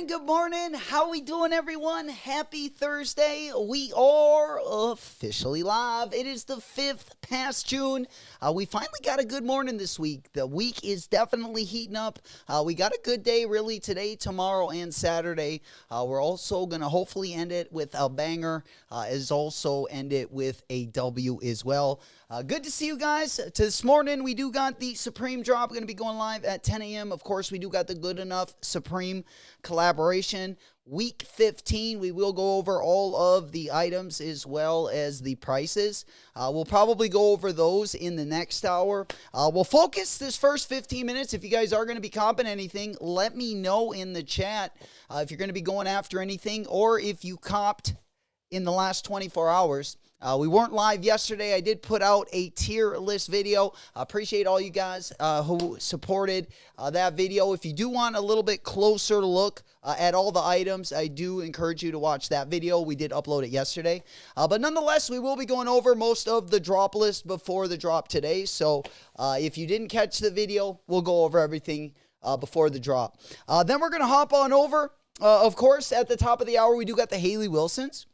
Good morning. How we doing, everyone? Happy Thursday. We are officially live. It is the 5th past June. We finally got a good morning this week. The week is definitely heating up. We got a good day really today, tomorrow, and Saturday. We're also going to hopefully end it with a banger, as also end it with a W as well. Good to see you guys. This morning, we do got the Supreme drop. We're going to be going live at 10 a.m. Of course, we do got the Good Enough Supreme collaboration. Week 15, we will go over all of the items as well as the prices. We'll probably go over those in the next hour. We'll focus this first 15 minutes. If you guys are going to be comping anything, let me know in the chat if you're going to be going after anything or if you copped in the last 24 hours. We weren't live yesterday. I did put out a tier list video. I appreciate all you guys who supported that video. If you do want a little bit closer look at all the items, I do encourage you to watch that video. We did upload it yesterday. But nonetheless, we will be going over most of the drop list before the drop today. So if you didn't catch the video, we'll go over everything before the drop. Then we're going to hop on over. Of course, at the top of the hour, we do got the Haley Wilsons.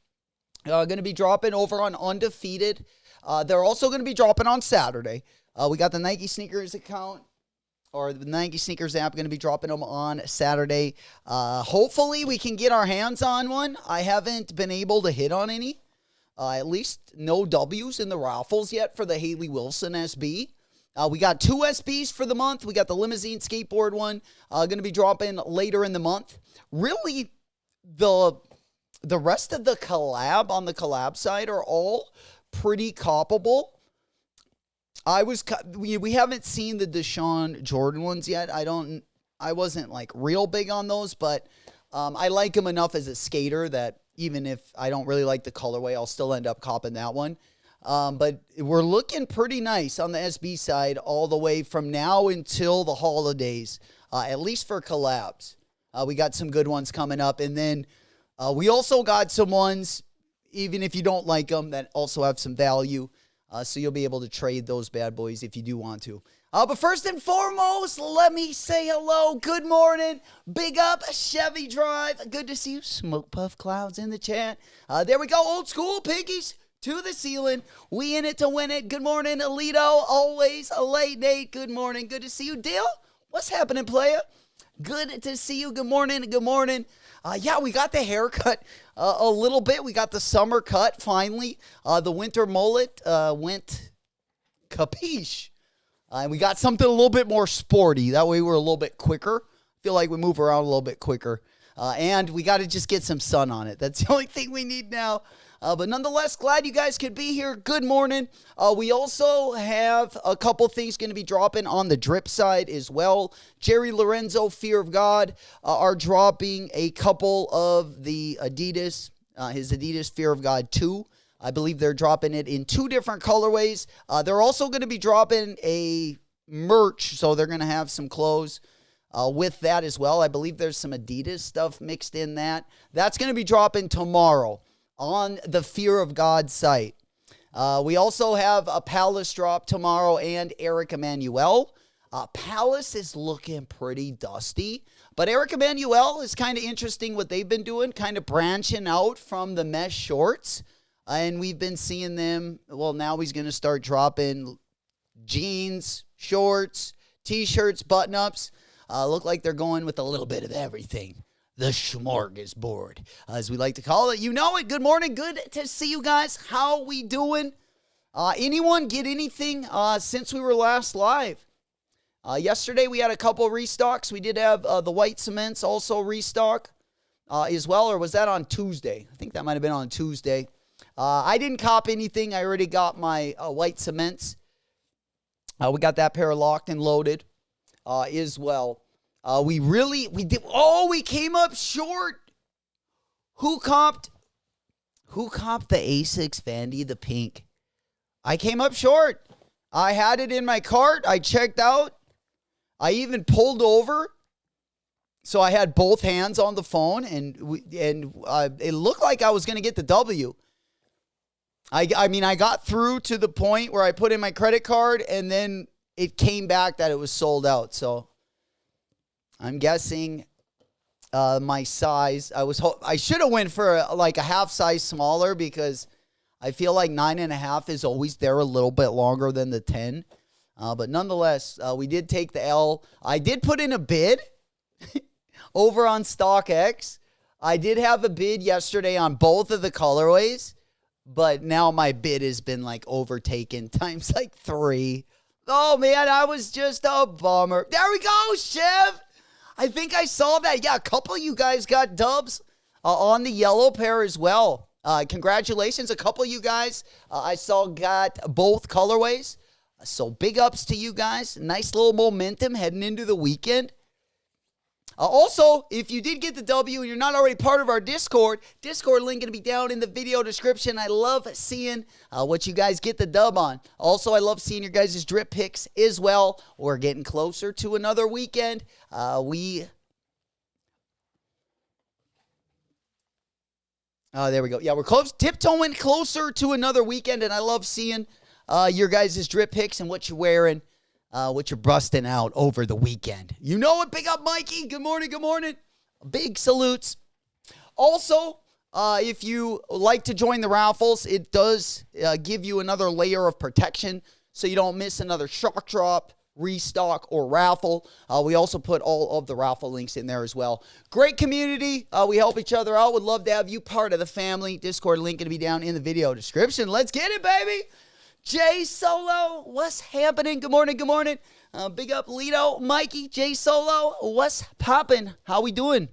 Going to be dropping over on Undefeated. They're also going to be dropping on Saturday. We got the Nike Sneakers account, or the Nike Sneakers app, going to be dropping them on Saturday. Hopefully, we can get our hands on one. I haven't been able to hit on any. At least no W's in the raffles yet for the Haley Wilson SB. We got 2 SBs for the month. We got the Limousine Skateboard one going to be dropping later in the month. Really, the rest of the collab on the collab side are all pretty coppable. We haven't seen the Deshaun Jordan ones yet. I wasn't like real big on those, but I like him enough as a skater that even if I don't really like the colorway, I'll still end up copping that one. But we're looking pretty nice on the SB side all the way from now until the holidays, at least for collabs. We got some good ones coming up, and then we also got some ones, even if you don't like them, that also have some value. So you'll be able to trade those bad boys if you do want to. But first and foremost, let me say hello. Good morning. Big up Chevy Drive. Good to see you. Smoke Puff Clouds in the chat. There we go. Old school piggies to the ceiling. We in it to win it. Good morning, Alito. Always a late Nate. Good morning. Good to see you. Dill, what's happening, player? Good to see you. Good morning. Good morning. Yeah, we got the haircut a little bit. We got the summer cut finally. The winter mullet went capiche. And we got something a little bit more sporty. That way we're a little bit quicker. Feel like we move around a little bit quicker. And we got to just get some sun on it. That's the only thing we need now. But nonetheless, glad you guys could be here. Good morning. We also have a couple things going to be dropping on the drip side as well. Jerry Lorenzo, Fear of God, are dropping a couple of the Adidas, his Adidas Fear of God 2. I believe they're dropping it in 2 different colorways. They're also going to be dropping a merch, so they're going to have some clothes with that as well. I believe there's some Adidas stuff mixed in that. That's going to be dropping tomorrow on the Fear of God site. We also have a Palace drop tomorrow and Eric Emmanuel. Palace is looking pretty dusty, but Eric Emmanuel is kind of interesting what they've been doing, kind of branching out from the mesh shorts. And we've been seeing them, well, now he's going to start dropping jeans, shorts, T-shirts, button-ups. Look like they're going with a little bit of everything. The smorgasbord, as we like to call it. You know it. Good morning. Good to see you guys. How we doing? Anyone get anything since we were last live? Yesterday we had a couple restocks. We did have the white cements also restock as well, or was that on Tuesday? I think that might have been on Tuesday. I didn't cop anything. I already got my white cements. We got that pair locked and loaded as well. We came up short. Who copped the A6 Vandy, the pink? I came up short. I had it in my cart. I checked out. I even pulled over. So I had both hands on the phone, and it looked like I was going to get the W. I mean, I got through to the point where I put in my credit card, and then it came back that it was sold out. I'm guessing my size. I should have went for like a half size smaller because I feel like 9.5 is always there a little bit longer than the 10. But nonetheless, we did take the L. I did put in a bid over on StockX. I did have a bid yesterday on both of the colorways, but now my bid has been like overtaken times like 3. Oh man, I was just a bummer. There we go, Chev. I think I saw that. Yeah, a couple of you guys got dubs on the yellow pair as well. Congratulations. A couple of you guys I saw got both colorways. So big ups to you guys. Nice little momentum heading into the weekend. Also, if you did get the W and you're not already part of our Discord link going to be down in the video description. I love seeing what you guys get the dub on. Also, I love seeing your guys' drip picks as well. We're getting closer to another weekend. There we go. Yeah, we're close, tiptoeing closer to another weekend, and I love seeing your guys' drip picks and what you're wearing. What you're busting out over the weekend. You know it. Big up, Mikey. Good morning. Good morning. Big salutes. Also, if you like to join the raffles, it does give you another layer of protection so you don't miss another shock drop, restock, or raffle. We also put all of the raffle links in there as well. Great community. We help each other out. Would love to have you part of the family. Discord link going to be down in the video description. Let's get it, baby. Jay Solo, what's happening? Good morning, good morning. Big up Lido, Mikey, Jay Solo, what's popping? How we doing?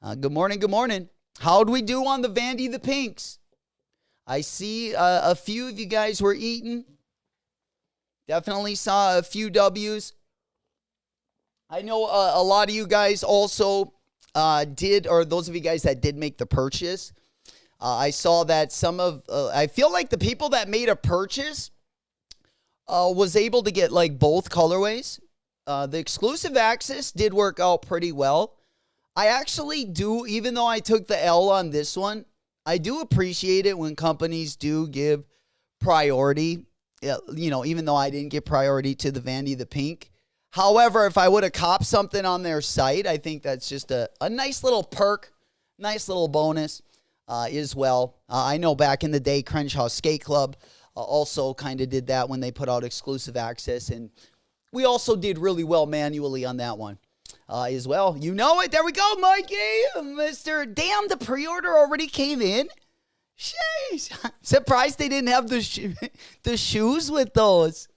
Good morning, good morning. How'd we do on the Vandy the Pinks? I see a few of you guys were eating. Definitely saw a few W's. I know a lot of you guys also did, or those of you guys that did make the purchase, I saw that I feel like the people that made a purchase was able to get like both colorways. The exclusive access did work out pretty well. I actually do, even though I took the L on this one, I do appreciate it when companies do give priority, even though I didn't get priority to the Vandy the Pink. However, if I would have copped something on their site, I think that's just a nice little perk, nice little bonus. As well. I know back in the day, Crenshaw Skate Club also kind of did that when they put out exclusive access, and we also did really well manually on that one as well. You know it. There we go, Mikey. Mr. Damn, the pre-order already came in. Sheesh. Surprised they didn't have the shoes with those.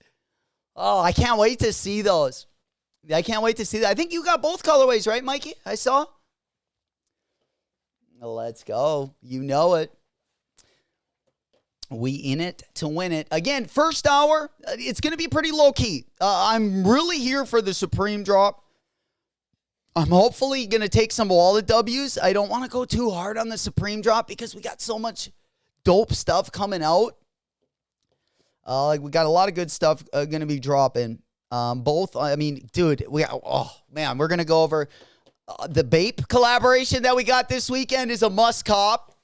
Oh, I can't wait to see those. I can't wait to see that. I think you got both colorways, right, Mikey? I saw. Let's go. You know it. We in it to win it. Again, first hour, it's going to be pretty low-key. I'm really here for the Supreme drop. I'm hopefully going to take some wallet W's. I don't want to go too hard on the Supreme drop because we got so much dope stuff coming out. We got a lot of good stuff going to be dropping. Both, I mean, dude, we're going to go over... the Bape collaboration that we got this weekend is a must cop.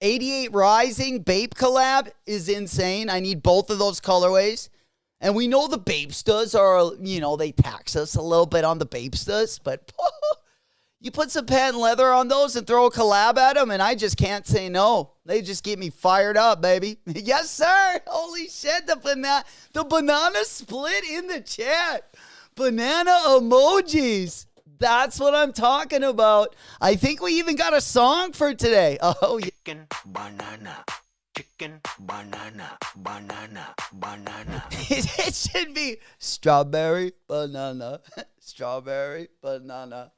88 Rising Bape collab is insane. I need both of those colorways. And we know the Bapestas are, they tax us a little bit on the Bapestas, but you put some patent leather on those and throw a collab at them, and I just can't say no. They just get me fired up, baby. Yes, sir. Holy shit, the banana split in the chat. Banana emojis. That's what I'm talking about. I think we even got a song for today. Oh, yeah. Chicken, banana. Chicken, banana, banana, banana. It should be strawberry, banana, strawberry, banana.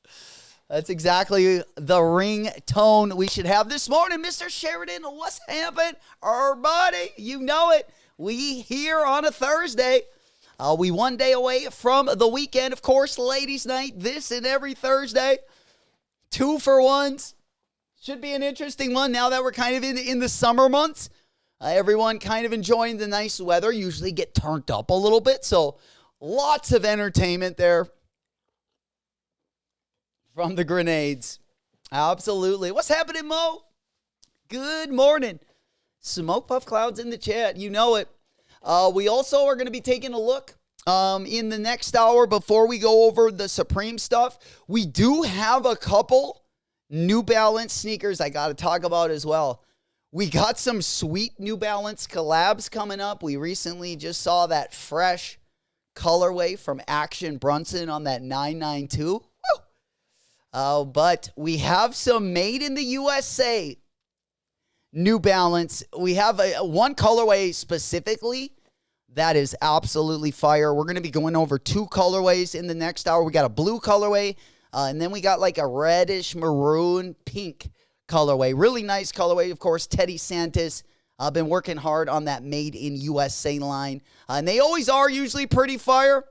That's exactly the ringtone we should have this morning. Mr. Sheridan, what's happening? Everybody, you know it. We here on a Thursday. We one day away from the weekend. Of course, ladies' night, this and every Thursday. 2-for-1s. Should be an interesting one now that we're kind of in the summer months. Everyone kind of enjoying the nice weather. Usually get turned up a little bit. So lots of entertainment there from the grenades. Absolutely. What's happening, Mo? Good morning. Smoke puff clouds in the chat. You know it. We also are going to be taking a look in the next hour before we go over the Supreme stuff. We do have a couple New Balance sneakers I got to talk about as well. We got some sweet New Balance collabs coming up. We recently just saw that fresh colorway from Action Bronson on that 992. But we have some made in the USA New Balance. We have one colorway specifically that is absolutely fire. We're going to be going over 2 colorways in the next hour. We got a blue colorway, and then we got like a reddish maroon pink colorway. Really nice colorway. Of course, Teddy Santis. I've been working hard on that made in USA line. And they always are usually pretty fire.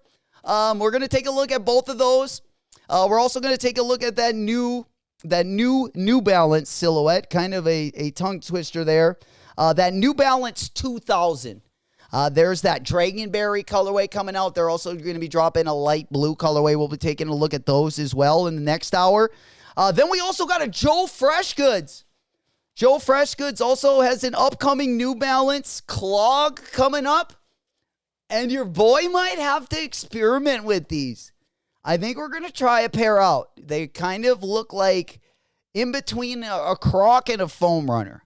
We're going to take a look at both of those. We're also going to take a look at that new New Balance silhouette. Kind of a tongue twister there. That New Balance 2000. There's that Dragonberry colorway coming out. They're also going to be dropping a light blue colorway. We'll be taking a look at those as well in the next hour. Then we also got a Joe Freshgoods. Joe Freshgoods also has an upcoming New Balance clog coming up. And your boy might have to experiment with these. I think we're going to try a pair out. They kind of look like in between a Croc and a foam runner.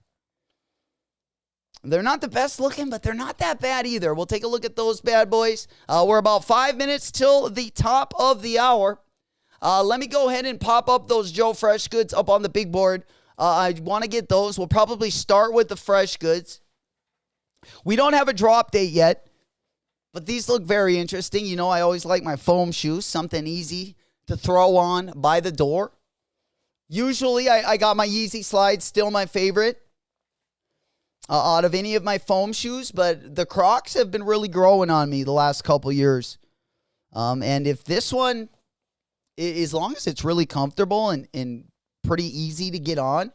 They're not the best looking, but they're not that bad either. We'll take a look at those bad boys. We're about 5 minutes till the top of the hour. Let me go ahead and pop up those Joe Freshgoods up on the big board. I want to get those. We'll probably start with the Freshgoods. We don't have a drop date yet, but these look very interesting. You know, I always like my foam shoes, something easy to throw on by the door. Usually, I got my Yeezy Slides, still my favorite out of any of my foam shoes, but the Crocs have been really growing on me the last couple years. And if this one, as long as it's really comfortable and pretty easy to get on.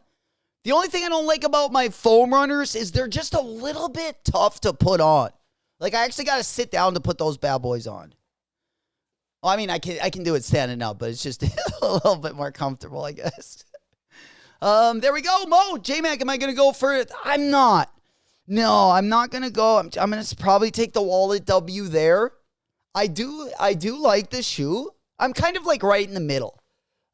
The only thing I don't like about my foam runners is they're just a little bit tough to put on. Like, I actually got to sit down to put those bad boys on. Well, I mean, I can do it standing up, but it's just a little bit more comfortable, I guess. There we go. Mo, J-Mac, am I going to go for it? I'm not. No, I'm not going to go. I'm going to probably take the Wallet W there. I do like the shoe. I'm kind of like right in the middle.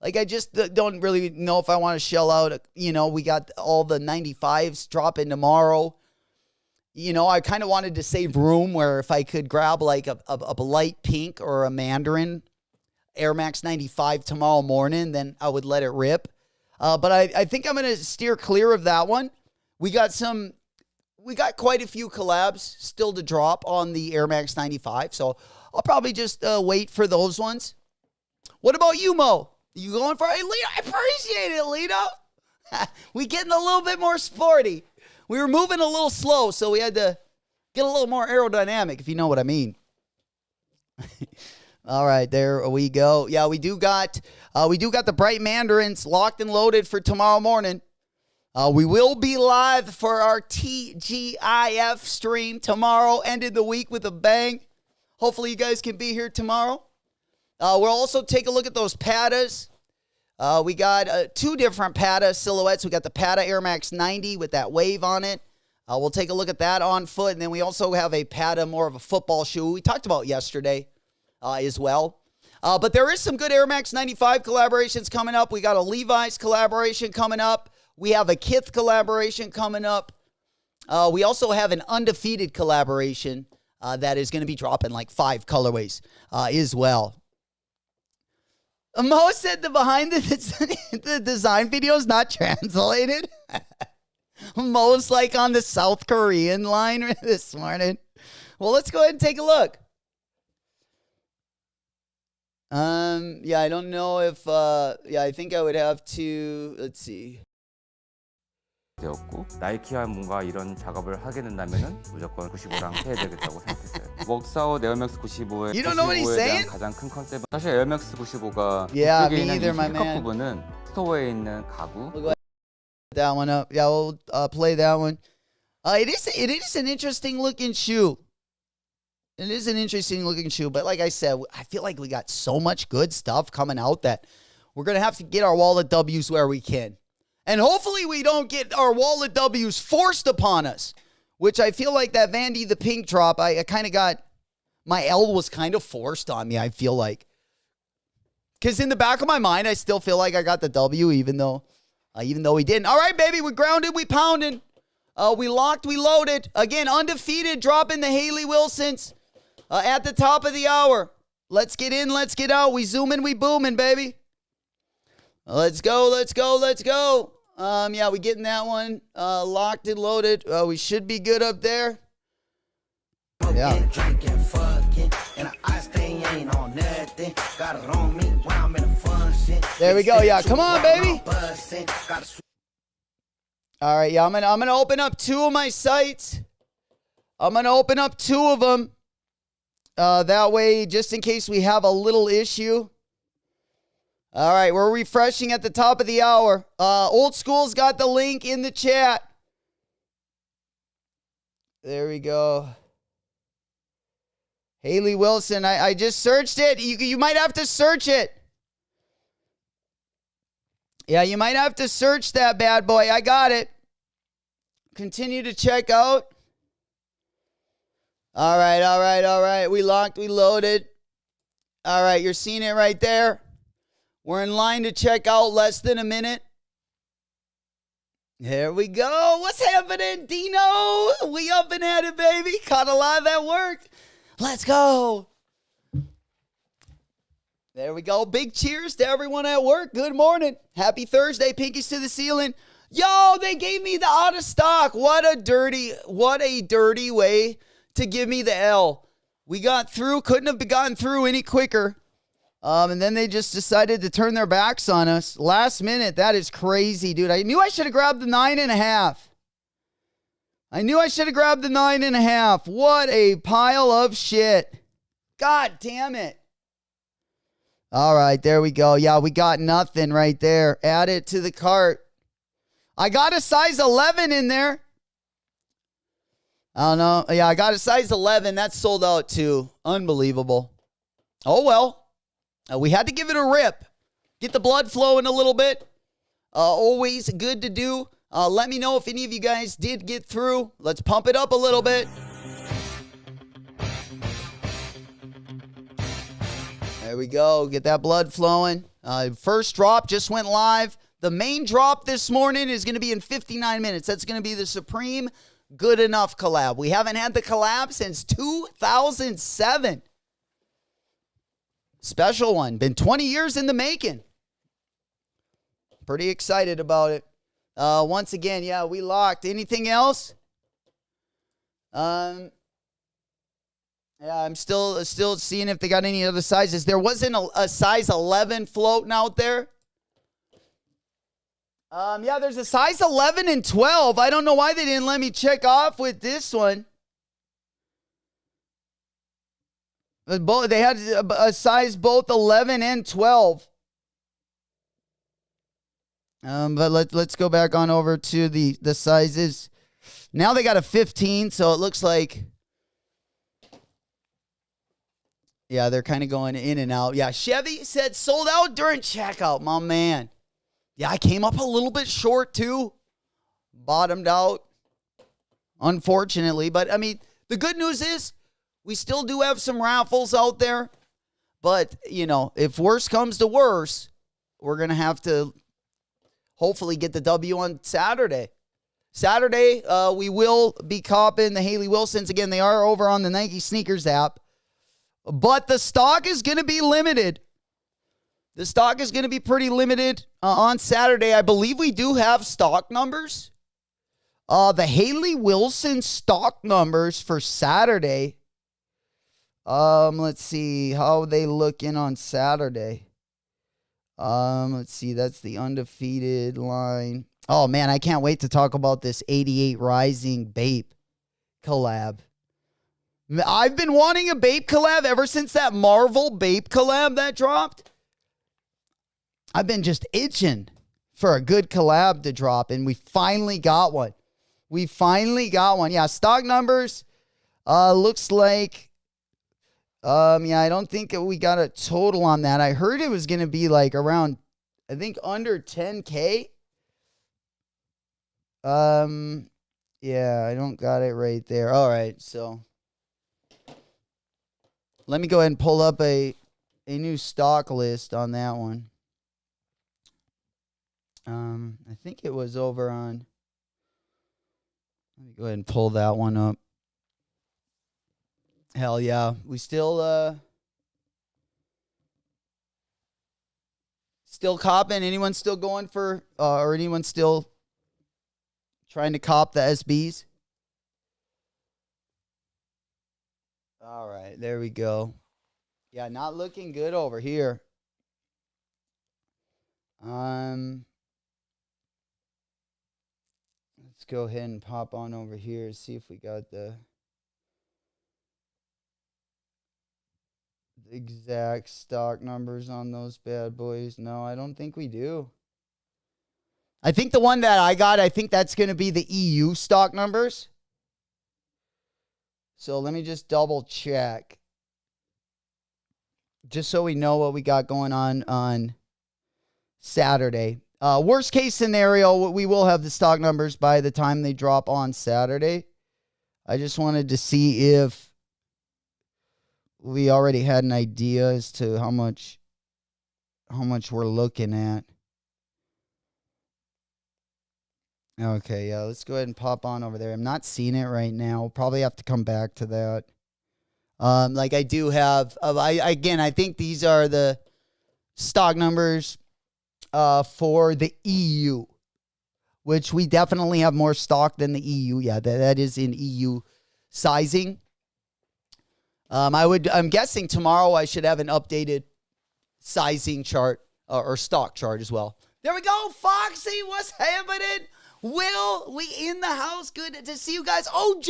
Like, I just don't really know if I want to shell out. You know, we got all the 95s dropping tomorrow. You know, I kind of wanted to save room where if I could grab like a light pink or a mandarin Air Max 95 tomorrow morning, then I would let it rip. But I think I'm going to steer clear of that one. We got quite a few collabs still to drop on the Air Max 95. So I'll probably just wait for those ones. What about you, Mo? You going for it? Hey, Lito, I appreciate it, Lito. We getting a little bit more sporty. We were moving a little slow, so we had to get a little more aerodynamic, if you know what I mean. All right, there we go. Yeah, we do got the Bright Mandarins locked and loaded for tomorrow morning. We will be live for our TGIF stream tomorrow, ended the week with a bang. Hopefully you guys can be here tomorrow. We'll also take a look at those Pattas. We got two different Pata silhouettes. We got the Pata Air Max 90 with that wave on it. We'll take a look at that on foot. And then we also have a Pata, more of a football shoe we talked about yesterday as well. But there is some good Air Max 95 collaborations coming up. We got a Levi's collaboration coming up. We have a Kith collaboration coming up. We also have an Undefeated collaboration that is going to be dropping like 5 colorways as well. Mo said the behind the design video is not translated. Mo's like on the South Korean line this morning. Well, let's go ahead and take a look. Yeah, I don't know if, I think I would have to, let's see. 되었고 나이키와 뭔가 이런 작업을 하게 된다면은 무조건 95랑 해야 되겠다고 생각했어요. 웍사웃 에어맥스 95의 You don't know what he's 95에 saying? 대한 가장 큰 컨셉은 사실 에어맥스 95가 Yeah, 이쪽에 me 있는 neither, 이 my 힙합 man. 부분은 스토어에 있는 가구 We'll go ahead and put that one up. Yeah, we'll play that one. It is an interesting looking shoe. It is an interesting looking shoe, but like I said, I feel like we got so much good stuff coming out that we're going to have to get our wallet W's where we can. And hopefully we don't get our wallet W's forced upon us, which I feel like that Vandy the pink drop, I kind of got, my L was kind of forced on me, I feel like. Because in the back of my mind, I still feel like I got the W, even though we didn't. All right, baby, we grounded, we pounded. We locked, we loaded. Again, Undefeated, dropping the Haley Wilsons at the top of the hour. Let's get in, let's get out. We zooming, we booming, baby. Let's go, let's go, let's go. Yeah, we getting that one locked and loaded. We should be good up there. Yeah. Drinking, fucking, and I stay ain't on nothing. Got it on me while I'm in a function. There we go. Yeah, come on, baby. All right, yeah, I'm gonna open up 2 of my sites. I'm gonna open up 2 of them. That way, just in case we have a little issue. All right, we're refreshing at the top of the hour. Old School's got the link in the chat. There we go. Haley Wilson, I just searched it. You might have to search it. Yeah, you might have to search that bad boy. I got it. Continue to check out. All right, all right, all right. We locked, we loaded. All right, you're seeing it right there. We're in line to check out, less than a minute. Here we go. What's happening, Dino? We up and at it, baby. Caught a live at work. Let's go. There we go. Big cheers to everyone at work. Good morning. Happy Thursday. Pinkies to the ceiling. Yo, they gave me the out of stock. What a dirty way to give me the L. We got through. Couldn't have gotten through any quicker. And then they just decided to turn their backs on us. Last minute. That is crazy, dude. I knew I should have grabbed the 9.5. I knew I should have grabbed the 9.5. What a pile of shit. God damn it. All right, there we go. Yeah, we got nothing right there. Add it to the cart. I got a size 11 in there. I don't know. Yeah, I got a size 11. That's sold out too. Unbelievable. Oh, well. We had to give it a rip. Get the blood flowing a little bit. Always good to do. Let me know if any of you guys did get through. Let's pump it up a little bit. There we go. Get that blood flowing. First drop just went live. The main drop this morning is going to be in 59 minutes. That's going to be the Supreme Good Enough collab. We haven't had the collab since 2007. Special one. Been 20 years in the making. Pretty excited about it. Once again, yeah, we locked. Anything else? Yeah, I'm still seeing if they got any other sizes. There wasn't a size 11 floating out there. Yeah, there's a size 11 and 12. I don't know why they didn't let me check off with this one. They had a size both 11 and 12. But let's go back on over to the sizes. Now they got a 15, so it looks like, yeah, they're kind of going in and out. Yeah, Chevy said sold out during checkout, my man. Yeah, I came up a little bit short too. Bottomed out, unfortunately. But, I mean, the good news is we still do have some raffles out there. But, you know, if worse comes to worse, we're going to have to hopefully get the W on Saturday. Saturday, we will be copping the Haley Wilsons. Again, they are over on the Nike Sneakers app. But the stock is going to be limited. The stock is going to be pretty limited on Saturday. I believe we do have stock numbers. The Haley Wilson stock numbers for Saturday. Let's see how they looking on Saturday. Let's see. That's the Undefeated line. Oh, man, I can't wait to talk about this 88 Rising Bape collab. I've been wanting a Bape collab ever since that Marvel Bape collab that dropped. I've been just itching for a good collab to drop, and we finally got one. Yeah, stock numbers looks like, I don't think we got a total on that. I heard it was going to be like around, I think, under 10K. Yeah, I don't got it right there. All right, so let me go ahead and pull up a new stock list on that one. I think it was over on, let me go ahead and pull that one up. Hell yeah, we still copping. Anyone still going for, or anyone still trying to cop the SBs? All right, there we go. Yeah, not looking good over here. Let's go ahead and pop on over here, see if we got the exact stock numbers on those bad boys. No, I don't think we do. I think the one that I got, I think that's going to be the EU stock numbers. So let me just double check. Just so we know what we got going on Saturday. Worst case scenario, we will have the stock numbers by the time they drop on Saturday. I just wanted to see if we already had an idea as to how much we're looking at. Okay, yeah, let's go ahead and pop on over there. I'm not seeing it right now. We'll probably have to come back to that. Like I do have, I think these are the stock numbers for the EU, which we definitely have more stock than the EU. Yeah, that is in EU sizing. I'm guessing tomorrow I should have an updated sizing chart or stock chart as well. There we go, Foxy. What's happening? Will, we in the house. Good to see you guys. OG.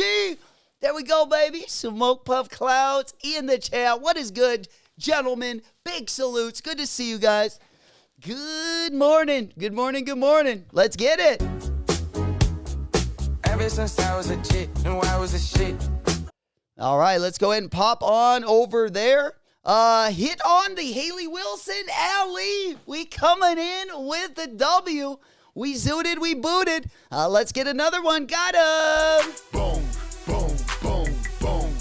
There we go, baby. Smoke Puff Clouds in the chat. What is good, gentlemen? Big salutes. Good to see you guys. Good morning. Good morning. Good morning. Let's get it. Ever since I was a chick, and I was a shit. All right, let's go ahead and pop on over there. Hit on the Haley Wilson alley. We coming in with the W. We zooted, we booted. Let's get another one. Got him. Boom, boom, boom, boom,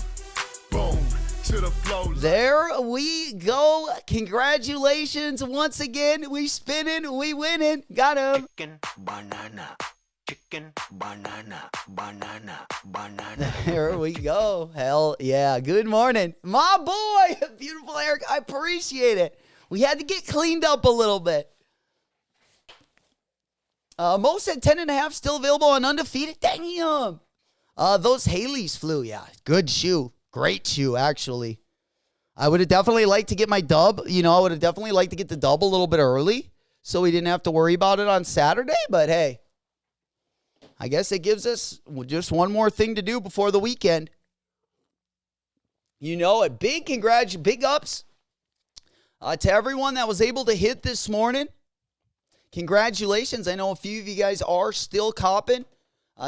boom. To the flow. There we go. Congratulations once again. We spinning, we winning. Got him. Chicken, banana. Chicken, banana, banana, banana. There we go. Hell yeah. Good morning. My boy. Beautiful Eric. I appreciate it. We had to get cleaned up a little bit. Most at 10.5 still available on Undefeated. Damn. Those Haley's flew. Yeah. Good shoe. Great shoe, actually. I would have definitely liked to get my dub. You know, I would have definitely liked to get the dub a little bit early so we didn't have to worry about it on Saturday. But hey, I guess it gives us just one more thing to do before the weekend. You know it. Big ups to everyone that was able to hit this morning. Congratulations. I know a few of you guys are still copping.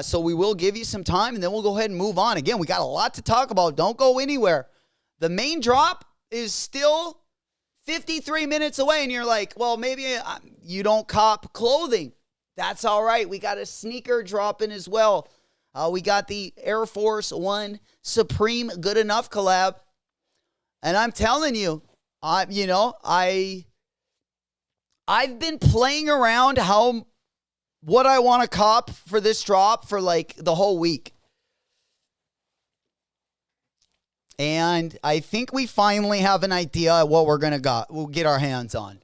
So we will give you some time, and then we'll go ahead and move on. Again, we got a lot to talk about. Don't go anywhere. The main drop is still 53 minutes away, and you're like, well, maybe you don't cop clothing. That's all right. We got a sneaker dropping as well. We got the Air Force One Supreme Good Enough collab. And I'm telling you, I've been playing around what I want to cop for this drop for like the whole week. And I think we finally have an idea of what we'll get our hands on.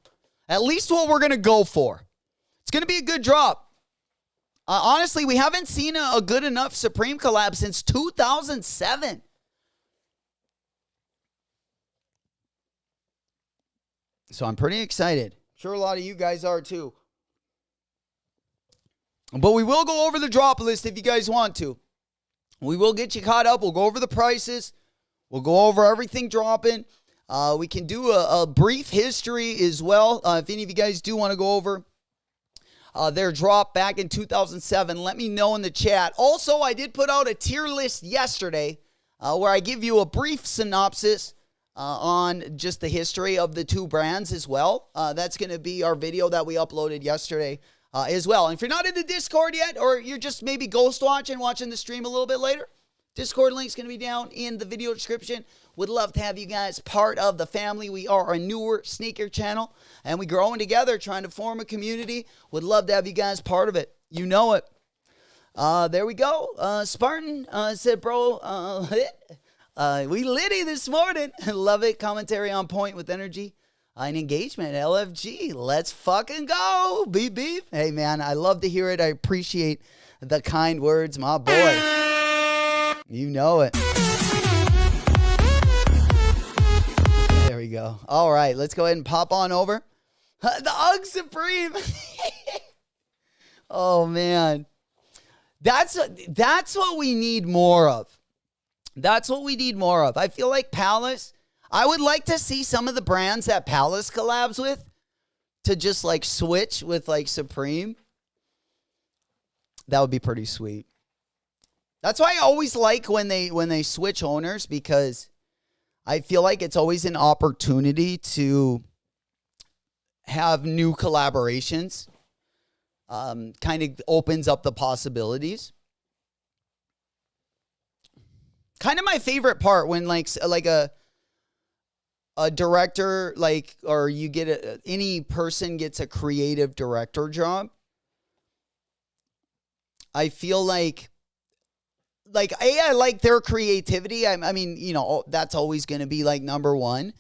At least what we're going to go for. It's going to be a good drop. Honestly, we haven't seen a Good Enough Supreme collab since 2007. So I'm pretty excited. Sure, a lot of you guys are too. But we will go over the drop list if you guys want to. We will get you caught up. We'll go over the prices. We'll go over everything dropping. We can do a brief history as well. If any of you guys do want to go over their drop back in 2007, let me know in the chat. Also, I did put out a tier list yesterday where I give you a brief synopsis on just the history of the two brands as well. That's going to be our video that we uploaded yesterday as well. And if you're not in the Discord yet, or you're just maybe ghost watching the stream a little bit later, Discord link's going to be down in the video description. Would love to have you guys part of the family. We are a newer sneaker channel, and we're growing together, trying to form a community. Would love to have you guys part of it. You know it. There we go. Spartan said, bro, we litty this morning. Love it. Commentary on point with energy and engagement. LFG. Let's fucking go. Beep, beep. Hey, man, I love to hear it. I appreciate the kind words, my boy. You know it. There we go. All right, let's go ahead and pop on over. The UGG Supreme. Oh, man. That's what we need more of. That's what we need more of. I feel like Palace, I would like to see some of the brands that Palace collabs with to just like switch with like Supreme. That would be pretty sweet. That's why I always like when they switch owners, because I feel like it's always an opportunity to have new collaborations. Kind of opens up the possibilities. Kind of my favorite part when like a director, like, or you get any person gets a creative director job. I feel like I like their creativity. I mean, you know, that's always going to be like number one.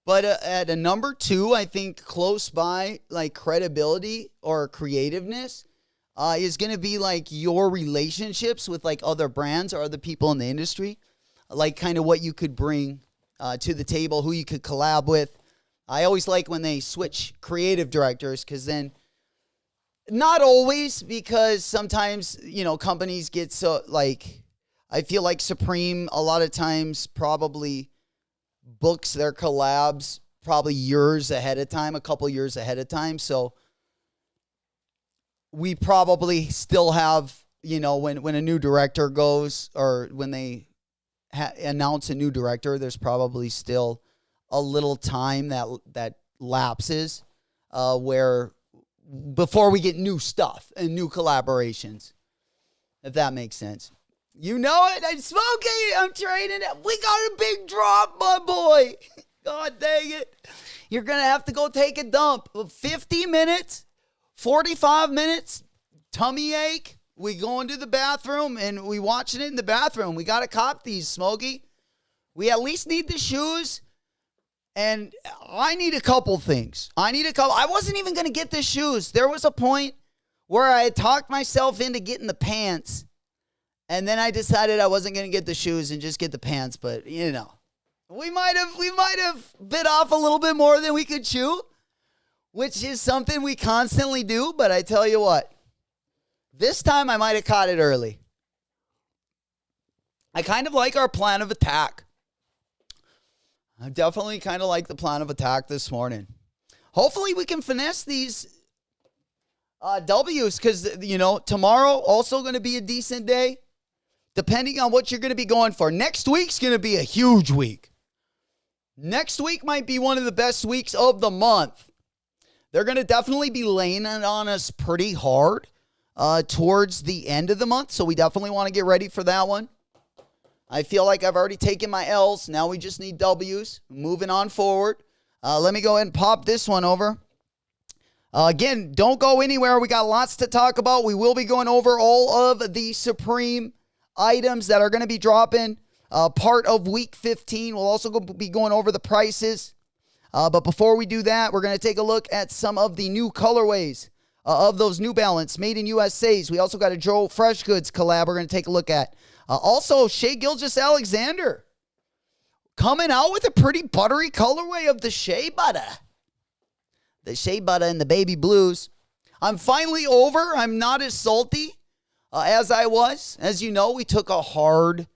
But at a number two, I think close by, like credibility or creativeness is going to be like your relationships with like other brands or other people in the industry. Like kind of what you could bring to the table, who you could collab with. I always like when they switch creative directors, because then, not always, because sometimes, you know, companies get so like, I feel like Supreme a lot of times probably books their collabs probably years ahead of time, a couple years ahead of time. So we probably still have, you know, when a new director goes, or when they announce a new director, there's probably still a little time that lapses where before we get new stuff and new collaborations, if that makes sense. You know it. I'm smoking. I'm trading it. We got a big drop, my boy. God dang it. You're going to have to go take a dump. 50 minutes, 45 minutes, tummy ache. We go into the bathroom and we watching it in the bathroom. We got to cop these, Smokey. We at least need the shoes. And I need a couple things. I wasn't even going to get the shoes. There was a point where I had talked myself into getting the pants. And then I decided I wasn't going to get the shoes and just get the pants. But, you know, we might have bit off a little bit more than we could chew, which is something we constantly do. But I tell you what, this time I might have caught it early. I kind of like our plan of attack. I definitely kind of like the plan of attack this morning. Hopefully we can finesse these W's, because, you know, tomorrow also going to be a decent day, depending on what you're going to be going for. Next week's going to be a huge week. Next week might be one of the best weeks of the month. They're going to definitely be laying it on us pretty hard towards the end of the month, so we definitely want to get ready for that one. I feel like I've already taken my L's. Now we just need W's. Moving on forward. Let me go ahead and pop this one over. Again, don't go anywhere. We got lots to talk about. We will be going over all of the Supreme items that are going to be dropping part of week 15. We'll also be going over the prices. But before we do that, we're going to take a look at some of the new colorways of those New Balance Made in USA's. We also got a Joe Fresh Goods collab we're going to take a look at. Also, Shea Gilgeous-Alexander coming out with a pretty buttery colorway of the Shea Butter. The Shea Butter and the Baby Blues. I'm finally over. I'm not as salty as I was. As you know, we took a hard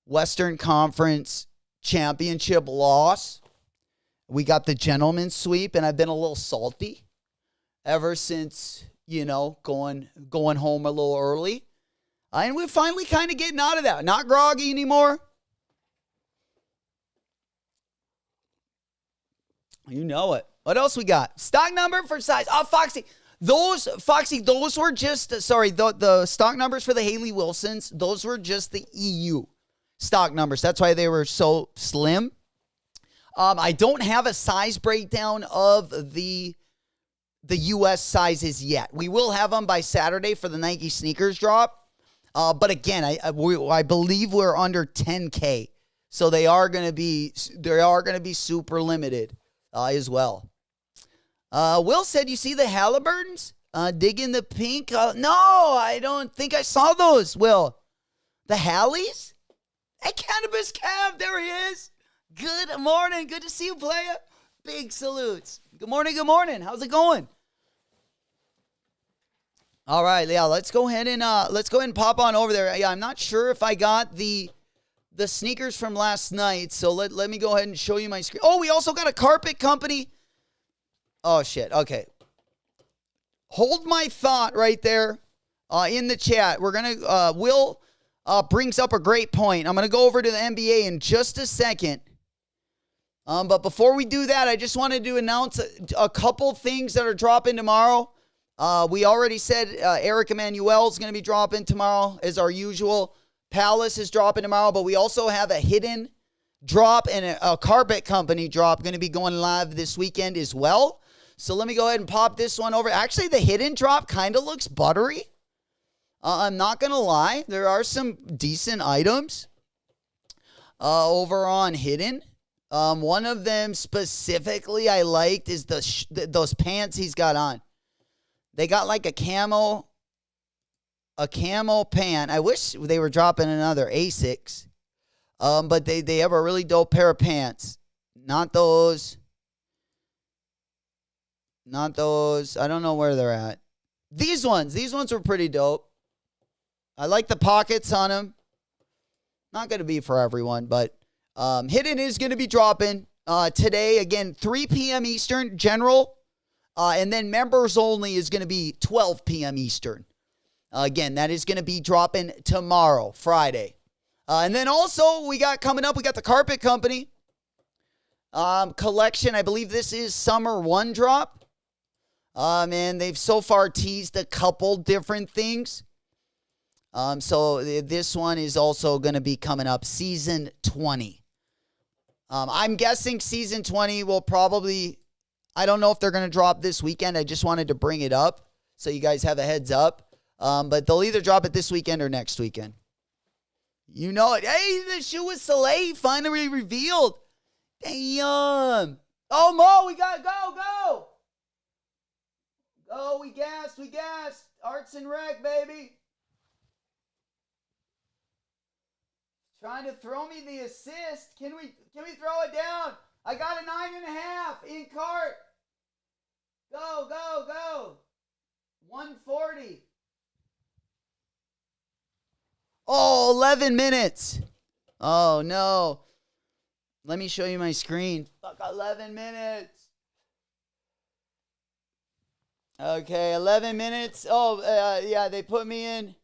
Western Conference championship loss. We got the gentleman's sweep, and I've been a little salty ever since, going home a little early. And we're finally kind of getting out of that. Not groggy anymore. You know it. What else we got? Stock number for size. Oh, Foxy. Those were just, the stock numbers for the Haley Wilsons, those were just the EU stock numbers. That's why they were so slim. I don't have a size breakdown of the U.S. sizes yet. We will have them by Saturday for the Nike sneakers drop. But again, I believe we're under 10K. So they are going to be super limited as well. Will said, you see the Halliburtons digging the pink? No, I don't think I saw those, Will. The Hallies? Hey, Cannabis Cab, there he is. Good morning. Good to see you, player. Big salutes. Good morning, good morning. How's it going? All right, yeah, let's go ahead and pop on over there. Yeah, I'm not sure if I got the sneakers from last night, so let me go ahead and show you my screen. Oh, we also got a carpet company. Oh, shit. Okay. Hold my thought right there in the chat. We're going to, Will brings up a great point. I'm going to go over to the NBA in just a second. But before we do that, I just wanted to announce a couple things that are dropping tomorrow. We already said Eric Emanuel is going to be dropping tomorrow, as our usual. Palace is dropping tomorrow, but we also have a hidden drop and a carpet company drop going to be going live this weekend as well. So let me go ahead and pop this one over. Actually, the hidden drop kind of looks buttery. I'm not going to lie. There are some decent items over on hidden. One of them specifically I liked is those pants he's got on. They got like a camo pant. I wish they were dropping another Asics. But they have a really dope pair of pants. Not those. I don't know where they're at. These ones were pretty dope. I like the pockets on them. Not going to be for everyone, but hidden is going to be dropping today. Again, 3 p.m. Eastern, general. And then members only is going to be 12 p.m. Eastern. Again, that is going to be dropping tomorrow, Friday. And then also we got the Carpet Company collection. I believe this is Summer 1 drop. And they've so far teased a couple different things. So this one is also going to be coming up, Season 20. I'm guessing Season 20 will probably, I don't know if they're going to drop this weekend. I just wanted to bring it up so you guys have a heads up. But they'll either drop it this weekend or next weekend. You know it. Hey, the shoe with Salehe finally revealed. Damn. Oh, Mo, we got to go. Go, we gassed. Arts and Rec, baby. Trying to throw me the assist. Can we throw it down? I got a 9.5 in cart. Go. 140. Oh, 11 minutes. Oh, no. Let me show you my screen. Fuck, 11 minutes. Okay, 11 minutes. Oh, yeah, they put me in.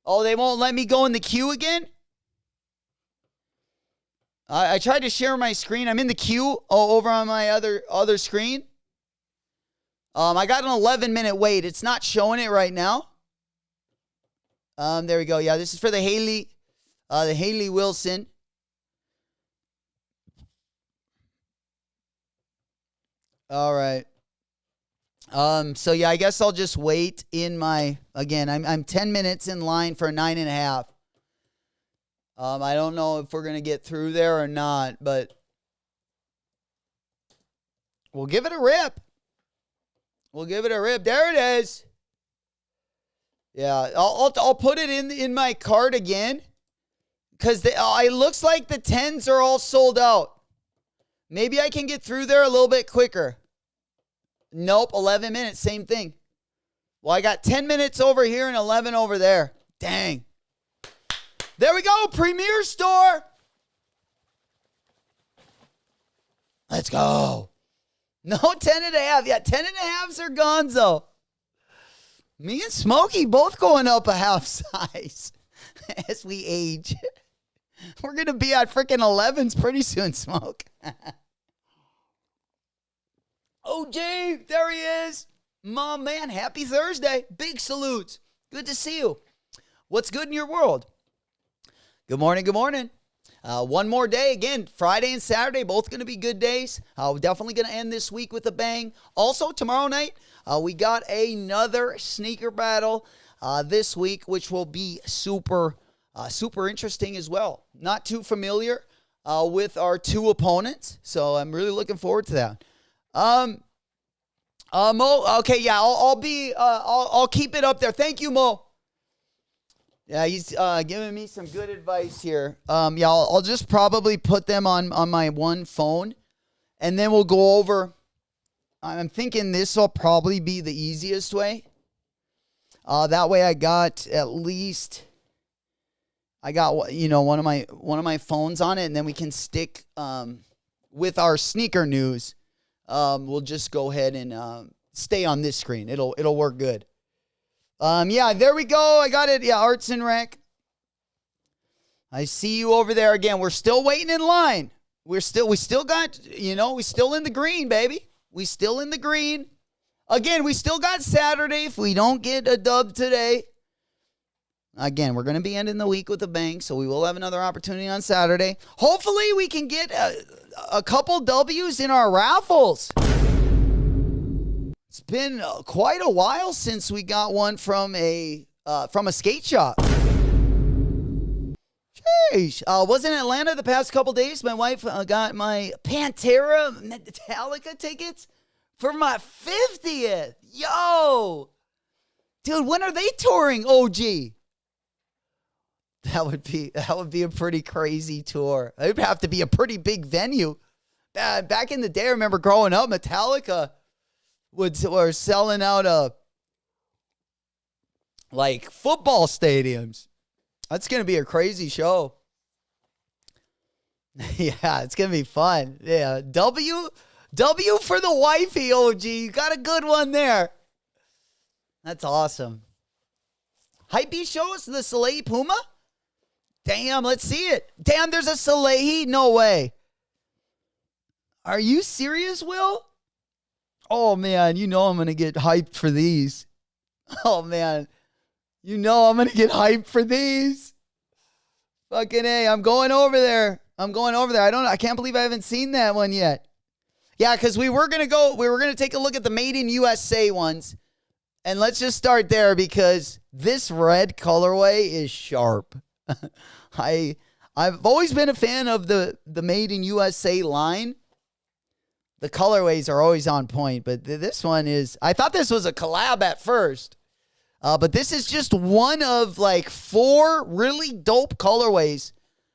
Oh, they won't let me go in the queue again? I tried to share my screen. I'm in the queue over on my other screen. I got an 11-minute wait. It's not showing it right now. There we go. Yeah, this is for the Haley Wilson. All right. So yeah, I guess I'll just wait in my, again, I'm 10 minutes in line for 9.5. I don't know if we're going to get through there or not, but we'll give it a rip. We'll give it a rip. There it is. Yeah, I'll put it in my cart again because it looks like the 10s are all sold out. Maybe I can get through there a little bit quicker. Nope, 11 minutes, same thing. Well, I got 10 minutes over here and 11 over there. Dang. There we go, Premier Store. Let's go. No 10.5. Yeah, 10.5s are gonzo. Me and Smokey both going up a half size as we age. We're going to be at freaking 11s pretty soon, Smoke. OJ, there he is. My man, happy Thursday. Big salutes. Good to see you. What's good in your world? Good morning, good morning. One more day. Again, Friday and Saturday, both going to be good days. We're definitely going to end this week with a bang. Also, tomorrow night, we got another sneaker battle this week, which will be super interesting as well. Not too familiar with our two opponents, so I'm really looking forward to that. Mo, okay, yeah, I'll keep it up there. Thank you, Mo. Yeah, he's giving me some good advice here. Yeah, I'll just probably put them on my one phone, and then we'll go over. I'm thinking this will probably be the easiest way. That way, I got one of my phones on it, and then we can stick with our sneaker news. We'll just go ahead and stay on this screen. It'll work good. Yeah, there we go. I got it. Yeah, Arts and Rec. I see you over there again. We're still waiting in line. We still got, we still in the green, baby. We still in the green. Again, we still got Saturday if we don't get a dub today. Again, we're going to be ending the week with a bang, so we will have another opportunity on Saturday. Hopefully, we can get a couple W's in our raffles. It's been quite a while since we got one from a skate shop. Sheesh. Was in Atlanta the past couple days. My wife got my Pantera Metallica tickets for my 50th. Yo! Dude, when are they touring, OG? That would be a pretty crazy tour. It would have to be a pretty big venue. Back in the day, I remember growing up, Metallica were selling out like football stadiums. That's gonna be a crazy show. Yeah, it's gonna be fun. Yeah, W for the wifey, OG. You got a good one there. That's awesome. Hypebeast show us the Salehe Puma. Damn, let's see it. Damn, there's a Salehe. No way. Are you serious, Will? Oh, man, I'm going to get hyped for these. Oh, man. I'm going to get hyped for these. Fucking A, I'm going over there. I can't believe I haven't seen that one yet. Yeah, because we were going to take a look at the Made in USA ones. And let's just start there because this red colorway is sharp. I've always been a fan of the Made in USA line. The colorways are always on point, but this one is, I thought this was a collab at first, but this is just one of like 4 really dope colorways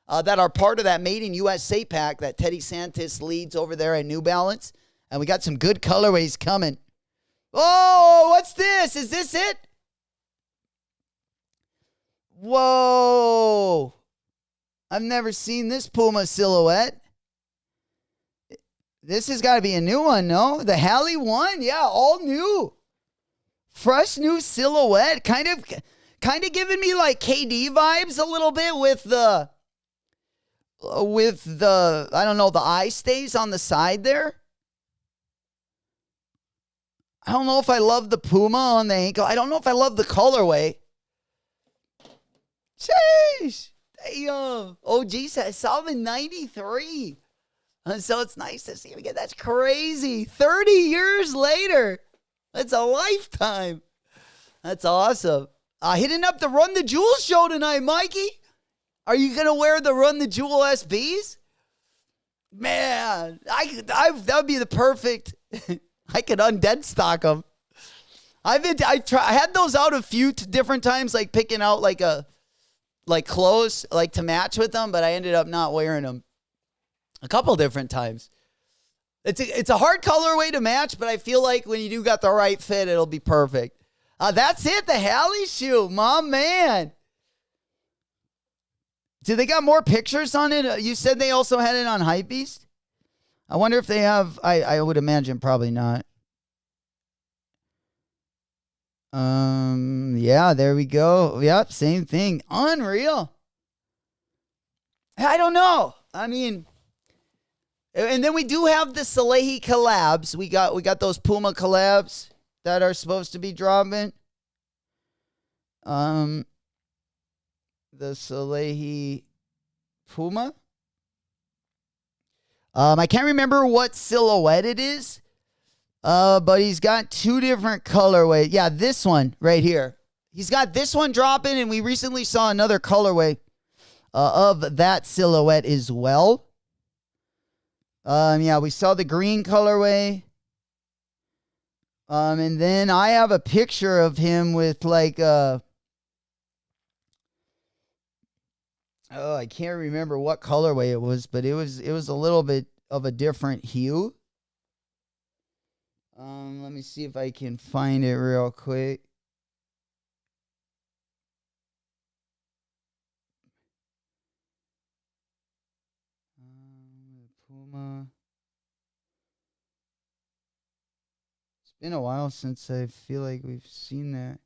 that are part of that Made in USA pack that Teddy Santis leads over there at New Balance. And we got some good colorways coming. Oh, what's this? Is this it? Whoa. I've never seen this Puma silhouette. This has got to be a new one, no? The Halley one? Yeah, all new. Fresh new silhouette. Kind of giving me like KD vibes a little bit with the with the, I don't know, the eye stays on the side there. I don't know if I love the Puma on the ankle. I don't know if I love the colorway. Jeez. Damn. OG says, saw him in 93. And so it's nice to see him again. That's crazy. 30 years later. That's a lifetime. That's awesome. Hitting up the Run the Jewel show tonight, Mikey. Are you going to wear the Run the Jewel SBs? Man, that would be the perfect... I could undead stock them. I had those out a few different times, like picking out like clothes, like to match with them, but I ended up not wearing them a couple different times. It's a hard colorway to match, but I feel like when you do got the right fit, it'll be perfect. That's it, the Halley shoe, my man. Do they got more pictures on it? You said they also had it on Hypebeast? I wonder if they have, I would imagine probably not. Yeah, there we go. Yep, same thing. Unreal. I don't know. I mean, and then we do have the Salehe collabs. We got those Puma collabs that are supposed to be dropping. The Salehe Puma. I can't remember what silhouette it is, but he's got two different colorways. Yeah, this one right here. He's got this one dropping, and we recently saw another colorway of that silhouette as well. Yeah, we saw the green colorway. And then I have a picture of him with like oh, I can't remember what colorway it was, but it was a little bit of a different hue. Let me see if I can find it real quick. Puma. It's been a while since I feel like we've seen that.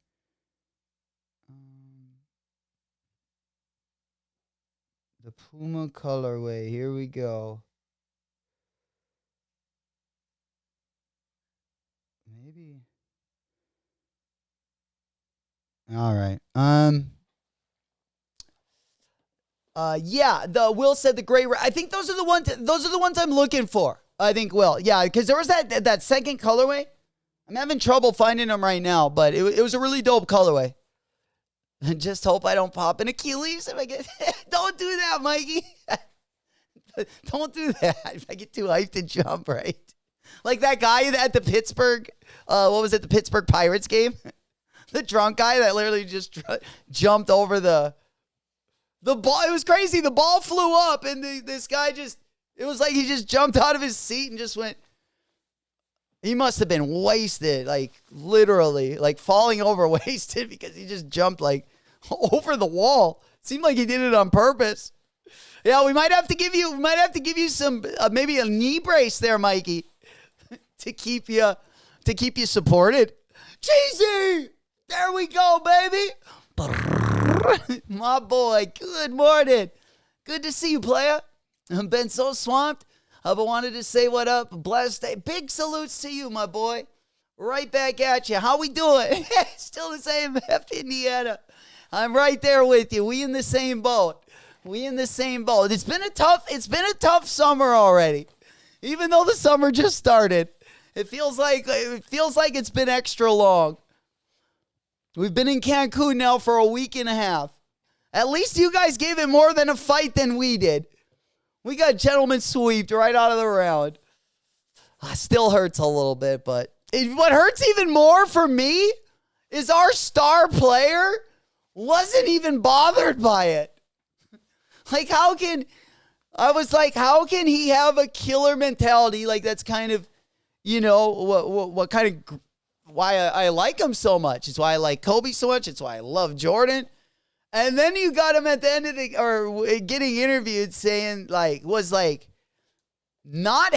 The Puma colorway. Here we go. Maybe. All right. Yeah. The Will said the gray. I think those are the ones. Those are the ones I'm looking for. I think Will. Yeah, because there was that second colorway. I'm having trouble finding them right now, but it was a really dope colorway. Just hope I don't pop an Achilles if I get... Don't do that, Mikey. Don't do that if I get too hyped to jump, right? Like that guy at the Pittsburgh... what was it? The Pittsburgh Pirates game? The drunk guy that literally just jumped over the ball. It was crazy. The ball flew up, and this guy just... It was like he just jumped out of his seat and just went... He must have been wasted, like literally, like falling over wasted because he just jumped like over the wall. Seemed like he did it on purpose. Yeah, we might have to give you some maybe a knee brace there, Mikey, to keep you supported. Cheesy, there we go, baby. My boy, good morning. Good to see you, player. I've been so swamped. But wanted to say what up. Blessed day. Big salutes to you, my boy. Right back at you. How we doing? Still the same, F Indiana. I'm right there with you. We in the same boat. It's been a tough summer already. Even though the summer just started. It feels like it's been extra long. We've been in Cancun now for a week and a half. At least you guys gave it more than a fight than we did. We got gentlemen sweeped right out of the round. Still hurts a little bit, but what hurts even more for me is our star player wasn't even bothered by it. Like, how can he have a killer mentality? Like, that's kind of, what kind of, why I like him so much. It's why I like Kobe so much. It's why I love Jordan. And then you got him at the end of getting interviewed saying was not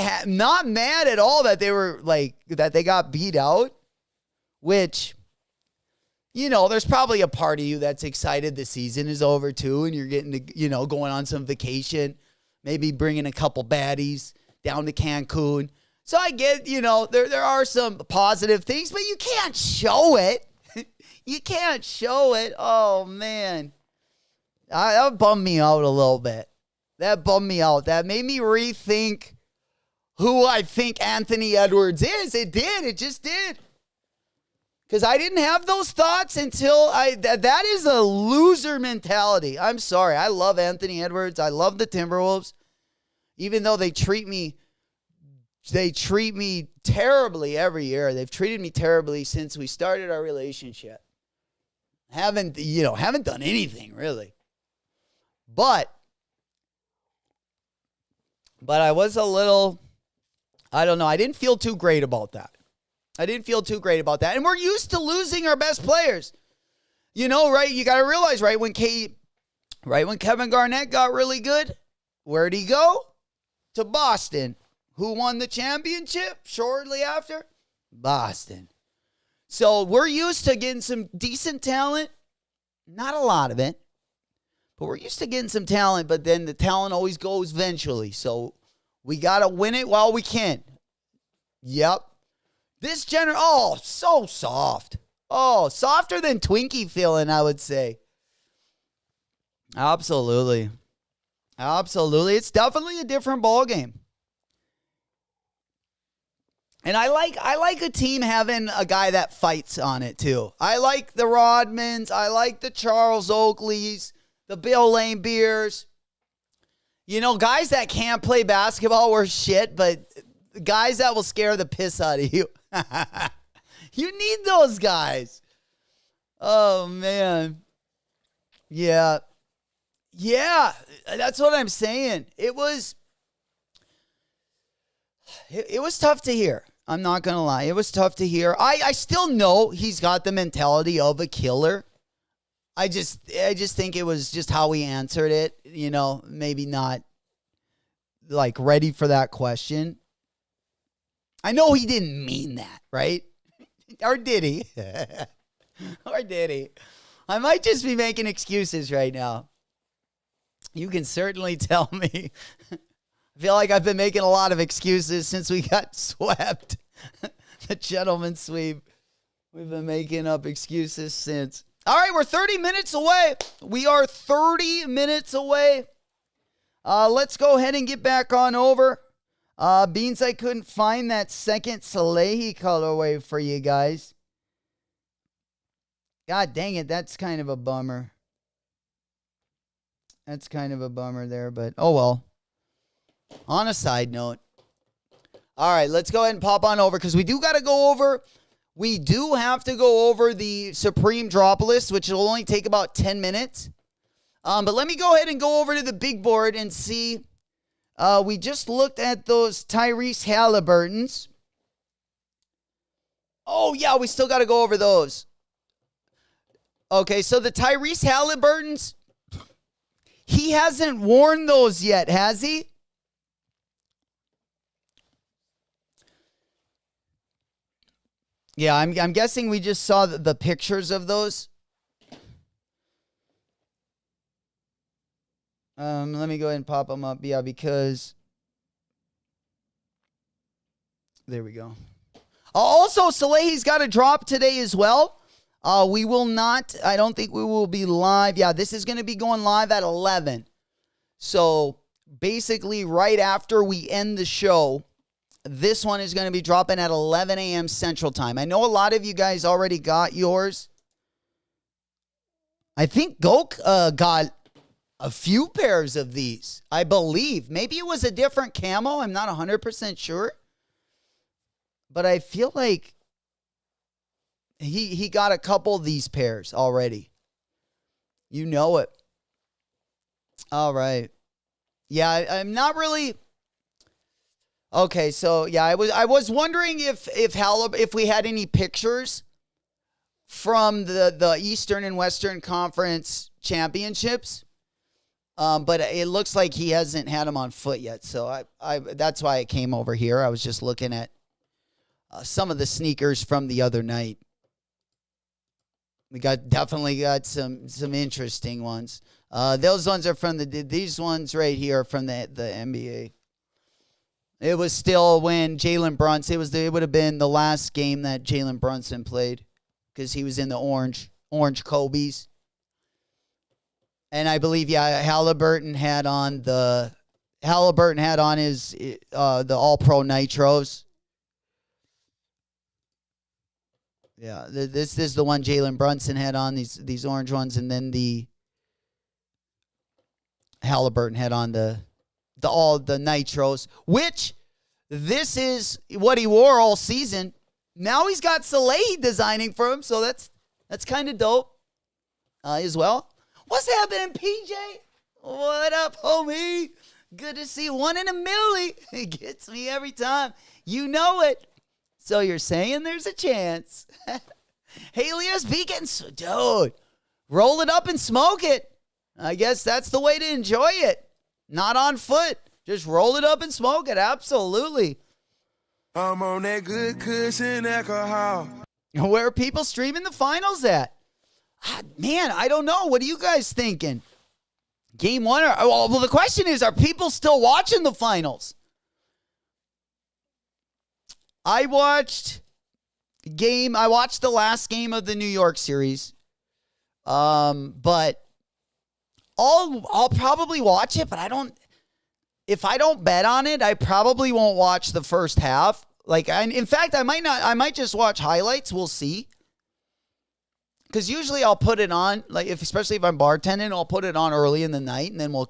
mad at all that they were that they got beat out, which, there's probably a part of you that's excited the season is over too. And you're getting to, going on some vacation, maybe bringing a couple baddies down to Cancun. So I get, there are some positive things, but you can't show it. You can't show it. Oh, man. That bummed me out a little bit. That bummed me out. That made me rethink who I think Anthony Edwards is. It did. It just did. Because I didn't have those thoughts until that is a loser mentality. I'm sorry. I love Anthony Edwards. I love the Timberwolves. Even though they treat me terribly every year. They've treated me terribly since we started our relationship. Haven't done anything really. But I was a little, I don't know. I didn't feel too great about that. And we're used to losing our best players. Right? You got to realize, right, when Kevin Garnett got really good, where'd he go? To Boston. Who won the championship shortly after? Boston. So we're used to getting some decent talent. Not a lot of it. But we're used to getting some talent, but then the talent always goes eventually. So we got to win it while we can. Yep. This so soft. Oh, softer than Twinkie feeling, I would say. Absolutely. It's definitely a different ball game. And I like a team having a guy that fights on it too. I like the Rodmans. I like the Charles Oakleys, the Bill Laimbeers. Guys that can't play basketball were shit, but guys that will scare the piss out of you. You need those guys. Oh, man. Yeah. That's what I'm saying. It was tough to hear. I'm not going to lie. It was tough to hear. I still know he's got the mentality of a killer. I just think it was just how he answered it. Maybe not like ready for that question. I know he didn't mean that, right? Or did he? I might just be making excuses right now. You can certainly tell me. I feel like I've been making a lot of excuses since we got swept. The gentleman's sweep. We've been making up excuses since. All right, we're 30 minutes away. We are 30 minutes away. Let's go ahead and get back on over. Beans, I couldn't find that second Salehe colorway for you guys. God dang it, that's kind of a bummer. That's kind of a bummer there, but oh well. On a side note. All right, let's go ahead and pop on over because we do got to go over. We do have to go over the Supreme drop list, which will only take about 10 minutes. But let me go ahead and go over to the big board and see. We just looked at those Tyrese Halliburtons. Oh, yeah, we still got to go over those. Okay, so the Tyrese Halliburtons, he hasn't worn those yet, has he? Yeah, I'm guessing we just saw the pictures of those. Let me go ahead and pop them up. Yeah, because there we go. Also, Salehe's got a drop today as well. We will not, I don't think we will be live. Yeah, this is going to be going live at 11. So basically right after we end the show, this one is going to be dropping at 11 a.m. Central Time. I know a lot of you guys already got yours. I think Gok got a few pairs of these, I believe. Maybe it was a different camo. I'm not 100% sure. But I feel like he got a couple of these pairs already. You know it. All right. Yeah, I'm not really... Okay, so yeah, I was wondering if we had any pictures from the Eastern and Western Conference championships, but it looks like he hasn't had them on foot yet. So I that's why I came over here. I was just looking at some of the sneakers from the other night. We definitely got some interesting ones. Those ones are from these ones right here are from the NBA. It was still when Jalen Brunson, it would have been the last game that Jalen Brunson played because he was in the orange Kobe's. And I believe, Halliburton had on his the All-Pro Nitros. Yeah, this is the one Jalen Brunson had on, these orange ones, and then the Halliburton had on the Nitros, which this is what he wore all season. Now he's got Salehe designing for him, so that's kind of dope as well. What's happening, PJ? What up, homie? Good to see one in a milli. It gets me every time. You know it. So you're saying there's a chance. Haley SB dude, roll it up and smoke it. I guess that's the way to enjoy it. Not on foot. Just roll it up and smoke it. Absolutely. I'm on that good cushion alcohol. Where are people streaming the finals at? Man, I don't know. What are you guys thinking? Game 1? Well, the question is, are people still watching the finals? I watched the last game of the New York series. But I'll probably watch it, but if I don't bet on it, I probably won't watch the first half. In fact, I might just watch highlights. We'll see. Because usually I'll put it on, especially if I'm bartending, I'll put it on early in the night, and then we'll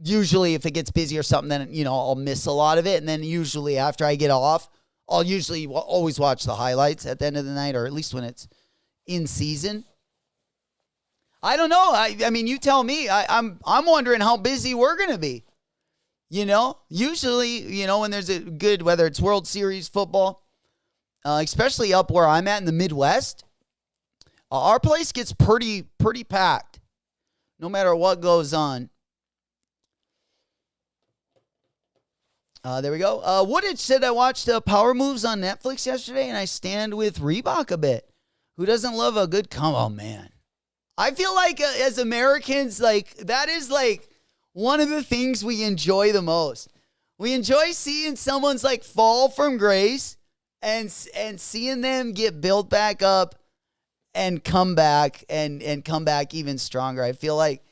usually if it gets busy or something, then, I'll miss a lot of it. And then usually after I get off, I'll usually always watch the highlights at the end of the night, or at least when it's in season. I don't know. I mean, you tell me. I'm wondering how busy we're going to be. Usually, when there's a good, whether it's World Series football, especially up where I'm at in the Midwest, our place gets pretty packed, no matter what goes on. There we go. Woodage said, I watched Power Moves on Netflix yesterday, and I stand with Reebok a bit. Who doesn't love a good come on, man? I feel like as Americans, that is one of the things we enjoy the most. We enjoy seeing someone's fall from grace and seeing them get built back up and come back and come back even stronger. I feel like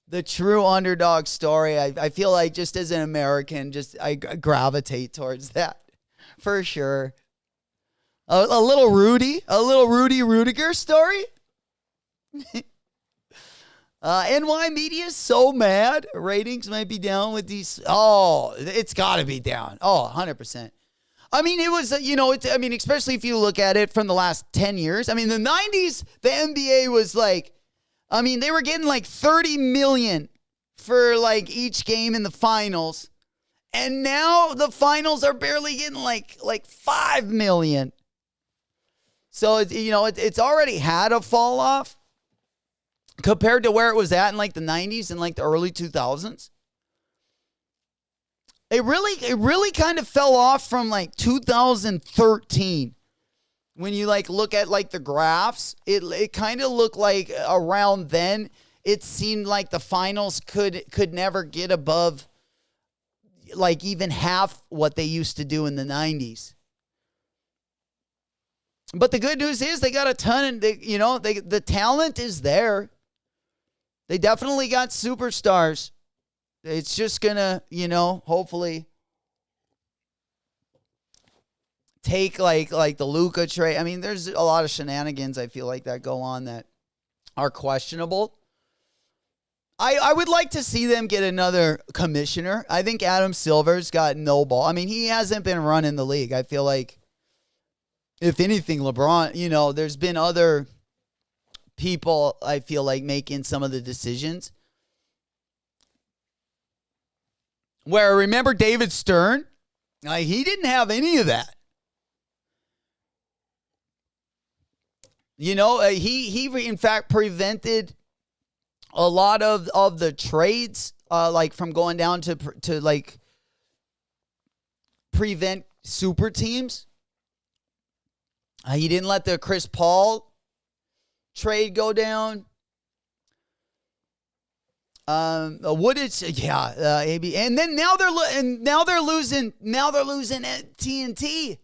the true underdog story, I feel like just as an American, I gravitate towards that for sure. A little Rudy Rudiger story. NY Media is so mad. Ratings might be down with these. Oh, it's got to be down. Oh, 100%. I mean, it was, especially if you look at it from the last 10 years. I mean, the 90s, the NBA was they were getting $30 million for each game in the finals. And now the finals are barely getting $5 million. So, it's already had a fall off compared to where it was at in the 90s and the early 2000s. It really kind of fell off from 2013. When you look at the graphs, it kind of looked like around then it seemed like the finals could never get above even half what they used to do in the 90s. But the good news is they got a ton, and the talent is there. They definitely got superstars. It's just gonna, hopefully take the Luka trade. I mean, there's a lot of shenanigans I feel like that go on that are questionable. I would like to see them get another commissioner. I think Adam Silver's got no ball. I mean, he hasn't been running the league. I feel like, if anything, LeBron, there's been other people, I feel like, making some of the decisions. Where, remember David Stern? He didn't have any of that. He in fact prevented a lot of the trades, from going down to prevent super teams. He didn't let the Chris Paul trade go down. Woodage, yeah, AB, and then now they're losing at TNT.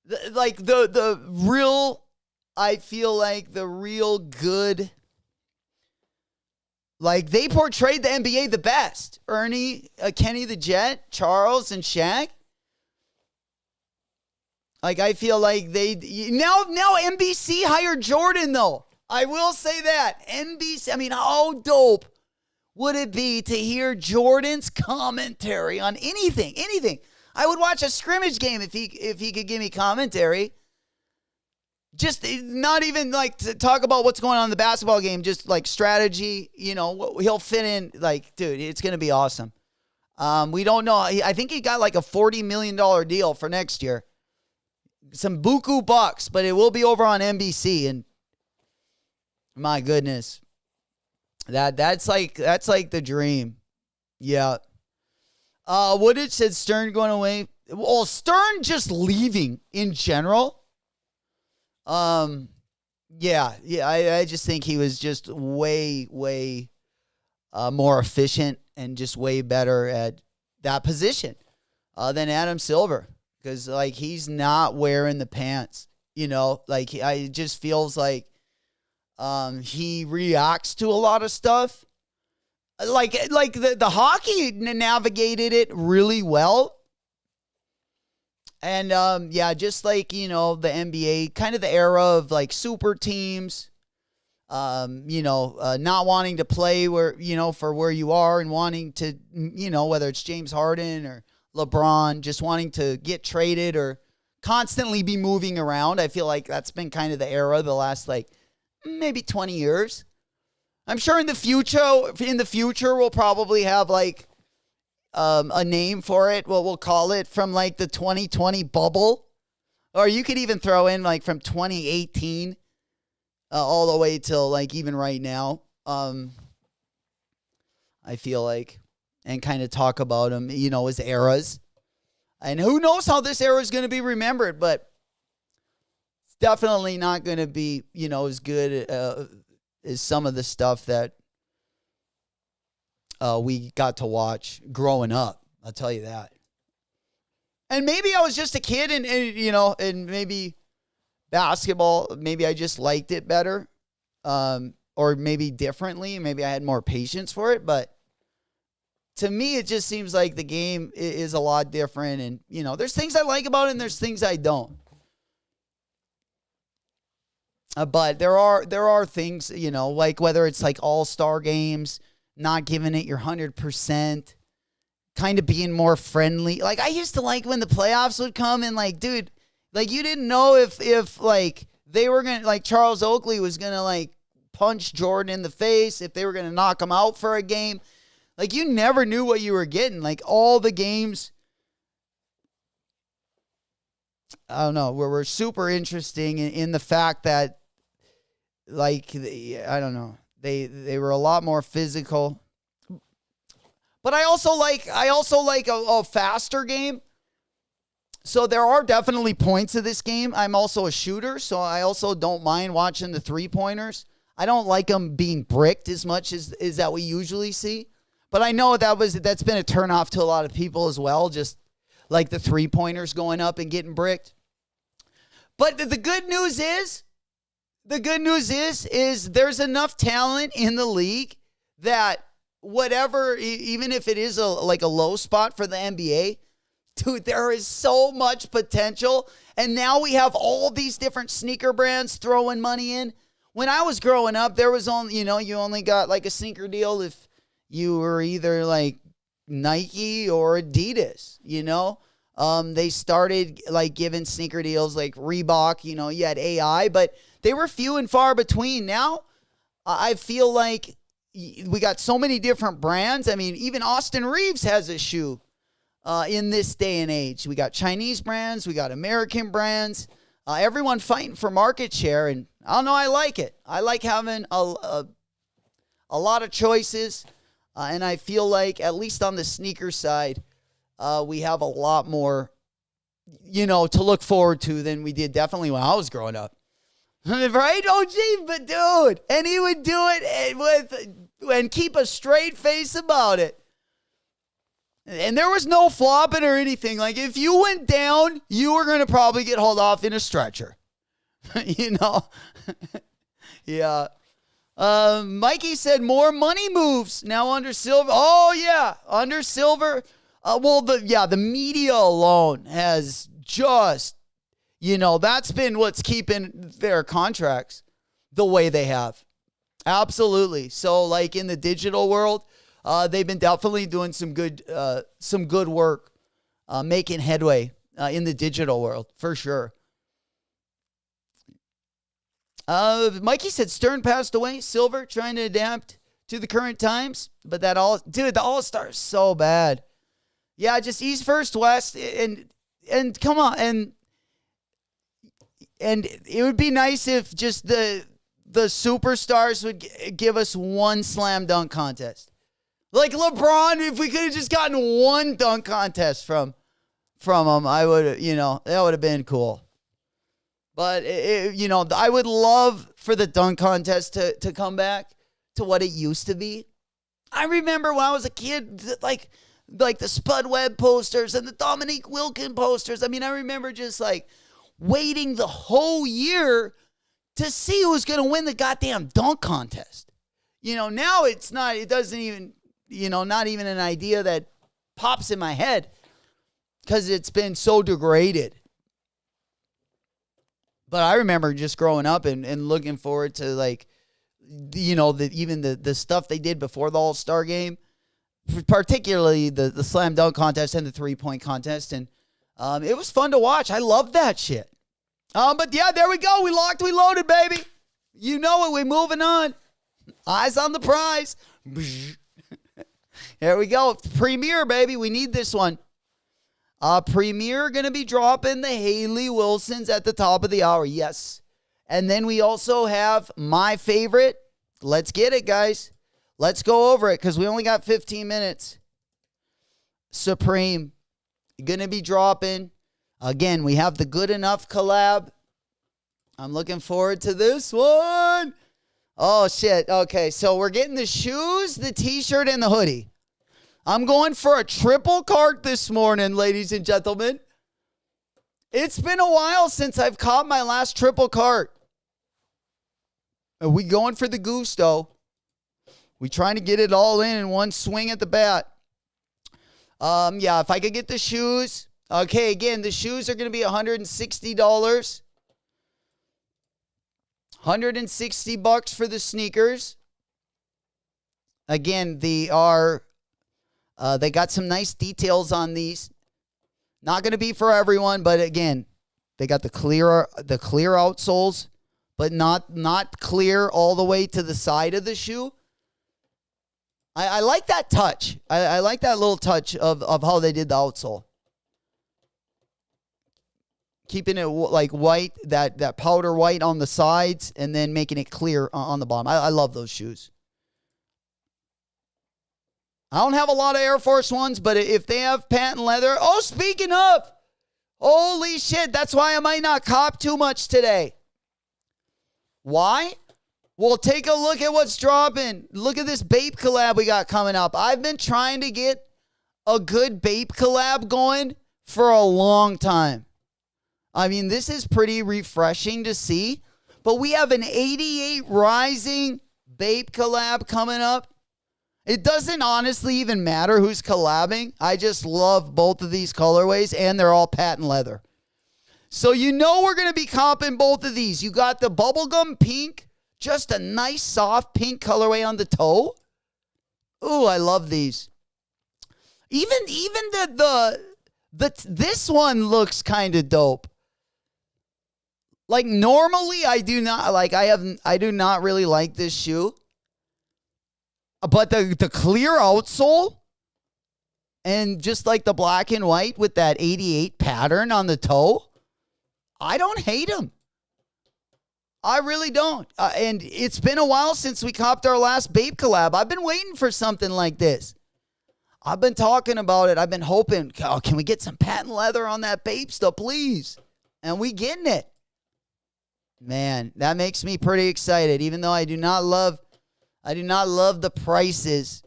The real, I feel like the real good, like they portrayed the NBA the best. Ernie, Kenny the Jet, Charles, and Shaq. Like I feel like now NBC hired Jordan though. I will say that NBC. I mean, how dope would it be to hear Jordan's commentary on anything? I would watch a scrimmage game if he could give me commentary. Just not even like to talk about what's going on in the basketball game, just like strategy, he'll fit in. Like, dude, it's going to be awesome. We don't know. I think he got like a $40 million deal for next year. Some buku bucks, but it will be over on NBC. And my goodness, that's like the dream. Yeah. Woodage said Stern going away. Well, Stern just leaving in general. Yeah. I just think he was just way more efficient and just way better at that position than Adam Silver, because like he's not wearing the pants. It just feels like he reacts to a lot of stuff. Like the hockey navigated it really well. And, just like, the NBA, kind of the era of, like, super teams, not wanting to play where, for where you are and wanting to, whether it's James Harden or LeBron, just wanting to get traded or constantly be moving around. I feel like that's been kind of the era the last, like, maybe 20 years. I'm sure in the future we'll probably have, like, a name for it. Well, we'll call it from like the 2020 bubble, or you could even throw in like from 2018 all the way till like even right now. I feel like, and kind of talk about them, as eras. And who knows how this era is going to be remembered, but it's definitely not going to be, as good as some of the stuff that we got to watch growing up. I'll tell you that. And maybe I was just a kid and maybe basketball, maybe I just liked it better. Or maybe differently. Maybe I had more patience for it. But to me, it just seems like the game is a lot different. And, there's things I like about it and there's things I don't. But there are things, like whether it's like all-star games, not giving it your 100%, kind of being more friendly. Like, I used to like when the playoffs would come and, like, dude, like, you didn't know if like, they were going to, like, Charles Oakley was going to, like, punch Jordan in the face, if they were going to knock him out for a game. Like, you never knew what you were getting. Like, all the games, I don't know, were super interesting in the fact that, like, I don't know. They were a lot more physical. But I also like a faster game. So there are definitely points to this game. I'm also a shooter, so I also don't mind watching the three-pointers. I don't like them being bricked as much as that we usually see. But I know that's been a turnoff to a lot of people as well, just like the three-pointers going up and getting bricked. But the good news is, there's enough talent in the league that whatever, even if it is a low spot for the NBA, dude, there is so much potential. And now we have all these different sneaker brands throwing money in. When I was growing up, there was only, you only got like a sneaker deal if you were either like Nike or Adidas, They started like giving sneaker deals like Reebok, you had AI, but they were few and far between. Now, I feel like we got so many different brands. I mean, even Austin Reeves has a shoe in this day and age. We got Chinese brands. We got American brands. Everyone fighting for market share. And I don't know, I like it. I like having a lot of choices. And I feel like, at least on the sneaker side, we have a lot more, to look forward to than we did definitely when I was growing up. Right, OG? But dude, and he would do it with and keep a straight face about it. And there was no flopping or anything. Like, if you went down, you were going to probably get hauled off in a stretcher. You know? Yeah. Mikey said more money moves now under Silver. Oh, yeah. Under Silver. The media alone has just, that's been what's keeping their contracts the way they have. Absolutely. So, like, in the digital world, they've been definitely doing some good work, making headway in the digital world for sure. Mikey said Stern passed away. Silver trying to adapt to the current times, but the All-Star is so bad. Yeah, just East First West, and come on, and it would be nice if just the superstars would give us one slam dunk contest. Like LeBron, if we could have just gotten one dunk contest from him, I would, that would have been cool. But, I would love for the dunk contest to come back to what it used to be. I remember when I was a kid, like the Spud Webb posters and the Dominique Wilkin posters. I mean, I remember just like waiting the whole year to see who was going to win the goddamn dunk contest. Now it doesn't even, not even an idea that pops in my head because it's been so degraded. But I remember just growing up and looking forward to, like, the stuff they did before the All-Star game, particularly the slam dunk contest and the 3-point contest. And it was fun to watch. I loved that shit. But yeah, there we go. We locked, we loaded, baby. You know it. We're moving on. Eyes on the prize. There we go. Premier, baby. We need this one. Premier going to be dropping the Haley Wilsons at the top of the hour. Yes. And then we also have my favorite. Let's get it, guys. Let's go over it because we only got 15 minutes. Supreme. Going to be dropping. Again, we have the Good Enough collab. I'm looking forward to this one. Oh, shit. Okay, so we're getting the shoes, the t-shirt, and the hoodie. I'm going for a triple cart this morning, ladies and gentlemen. It's been a while since I've caught my last triple cart. Are we going for the gusto? We trying to get it all in one swing at the bat. Yeah, if I could get the shoes. Okay, again, the shoes are going to be $160. $160 for the sneakers. Again, they got some nice details on these. Not going to be for everyone, but again, they got the clear outsoles, but not clear all the way to the side of the shoe. I like that touch. I like that little touch of how they did the outsole. Keeping it like white, that powder white on the sides, and then making it clear on the bottom. I love those shoes. I don't have a lot of Air Force Ones, but if they have patent leather. Oh, speaking of, holy shit, that's why I might not cop too much today. Why? Well, take a look at what's dropping. Look at this Bape collab we got coming up. I've been trying to get a good Bape collab going for a long time. I mean, this is pretty refreshing to see. But we have an 88 Rising Bape collab coming up. It doesn't honestly even matter who's collabing. I just love both of these colorways, and they're all patent leather. So we're going to be comping both of these. You got the bubblegum pink, just a nice soft pink colorway on the toe. Ooh, I love these. Even this one looks kind of dope. Like normally I do not really like this shoe. But the clear outsole and just like the black and white with that 88 pattern on the toe, I don't hate them. I really don't. And it's been a while since we copped our last Bape collab. I've been waiting for something like this. I've been talking about it. I've been hoping, can we get some patent leather on that Bape stuff, please? And we getting it. Man, that makes me pretty excited. Even though I do not love I do not love the prices.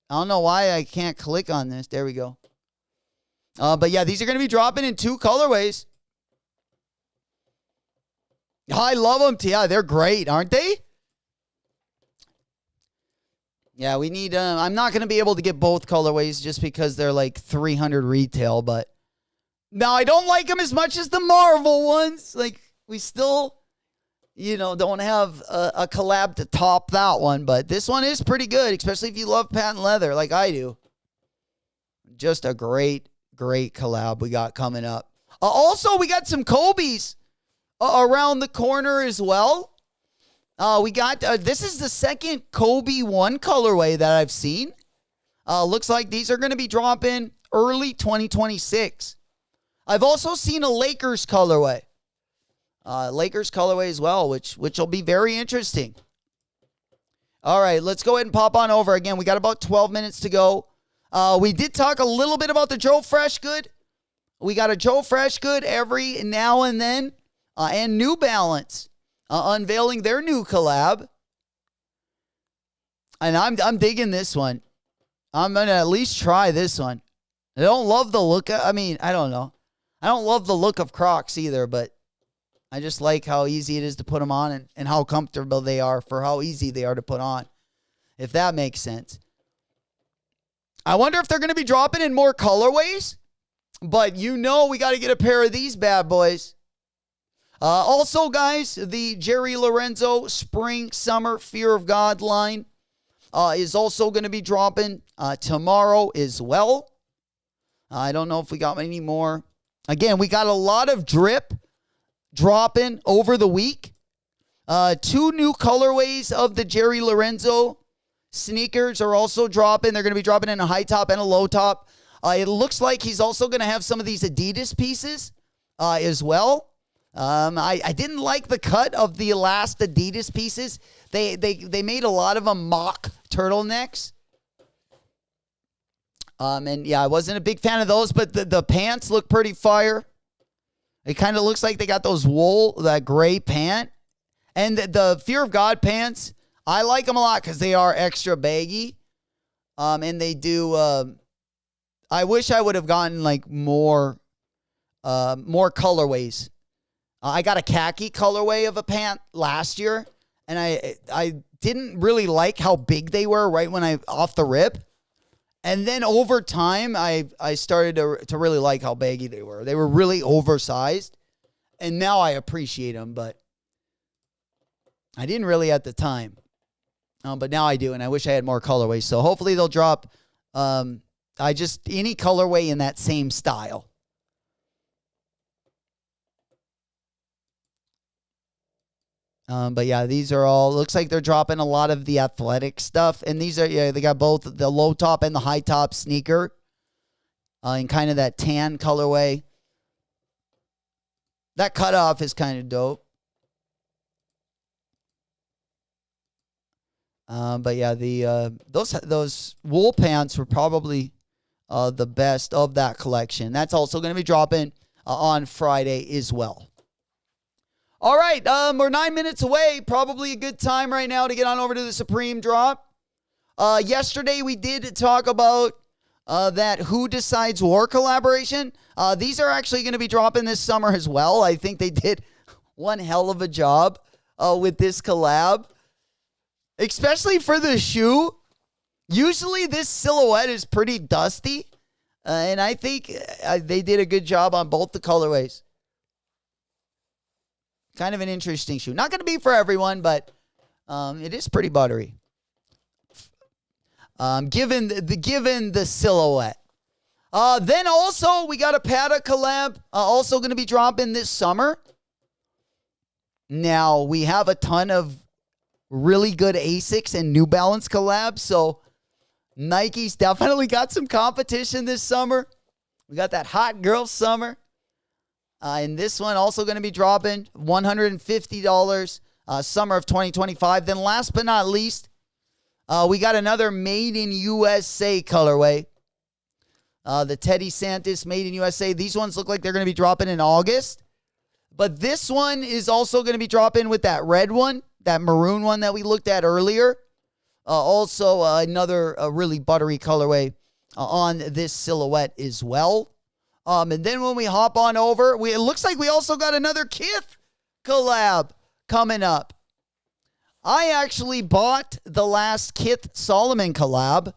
I don't know why I can't click on this. There we go. But yeah, these are going to be dropping in 2 colorways. I love them. Yeah, they're great, aren't they? Yeah, we need... I'm not going to be able to get both colorways just because they're like 300 retail, but... No, I don't like them as much as the Marvel ones. Like, we still, don't have a collab to top that one, but this one is pretty good, especially if you love patent leather like I do. Just a great, great collab we got coming up. Also, we got some Kobe's around the corner as well. We got, this is the second Kobe 1 colorway that I've seen. Looks like these are going to be dropping early 2026. I've also seen a Lakers colorway. Lakers colorway as well, which will be very interesting. All right, let's go ahead and pop on over. Again, we got about 12 minutes to go. We did talk a little bit about the Joe Freshgood. We got a Joe Freshgood every now and then. And New Balance unveiling their new collab. And I'm digging this one. I'm going to at least try this one. I don't love the look. I don't know. I don't love the look of Crocs either, but I just like how easy it is to put them on and how comfortable they are for how easy they are to put on, if that makes sense. I wonder if they're going to be dropping in more colorways, but we got to get a pair of these bad boys. Also, guys, the Jerry Lorenzo Spring Summer Fear of God line is also going to be dropping tomorrow as well. I don't know if we got any more. Again, we got a lot of drip dropping over the week. 2 new colorways of the Jerry Lorenzo sneakers are also dropping. They're going to be dropping in a high top and a low top. It looks like he's also going to have some of these Adidas pieces as well. I didn't like the cut of the last Adidas pieces. They made a lot of them mock turtlenecks. And yeah, I wasn't a big fan of those, but the pants look pretty fire. It kind of looks like they got that gray pant. And the Fear of God pants, I like them a lot because they are extra baggy. And they do, I wish I would have gotten like more colorways. I got a khaki colorway of a pant last year, and I didn't really like how big they were right when off the rip. And then over time, I started to really like how baggy they were. They were really oversized, and now I appreciate them, but I didn't really at the time. But now I do, and I wish I had more colorways. So hopefully they'll drop any colorway in that same style. But yeah, these are all, looks like they're dropping a lot of the athletic stuff. And these are, they got both the low top and the high top sneaker in kind of that tan colorway. That cutoff is kind of dope. But yeah, those wool pants were probably the best of that collection. That's also going to be dropping on Friday as well. All right, we're 9 minutes away. Probably a good time right now to get on over to the Supreme drop. Yesterday, we did talk about that Who Decides War collaboration. These are actually going to be dropping this summer as well. I think they did one hell of a job with this collab, especially for the shoe. Usually, this silhouette is pretty dusty, and I think they did a good job on both the colorways. Kind of an interesting shoe. Not going to be for everyone, but it is pretty buttery. Given the silhouette. Then also, we got a Pata collab also going to be dropping this summer. Now, we have a ton of really good Asics and New Balance collabs, so Nike's definitely got some competition this summer. We got that hot girl summer. And this one also going to be dropping $150 summer of 2025. Then last but not least, we got another Made in USA colorway. The Teddy Santis Made in USA. These ones look like they're going to be dropping in August. But this one is also going to be dropping with that red one, that maroon one that we looked at earlier. Also, another really buttery colorway on this silhouette as well. And then when we hop on over, it looks like we also got another Kith collab coming up. I actually bought the last Kith Solomon collab.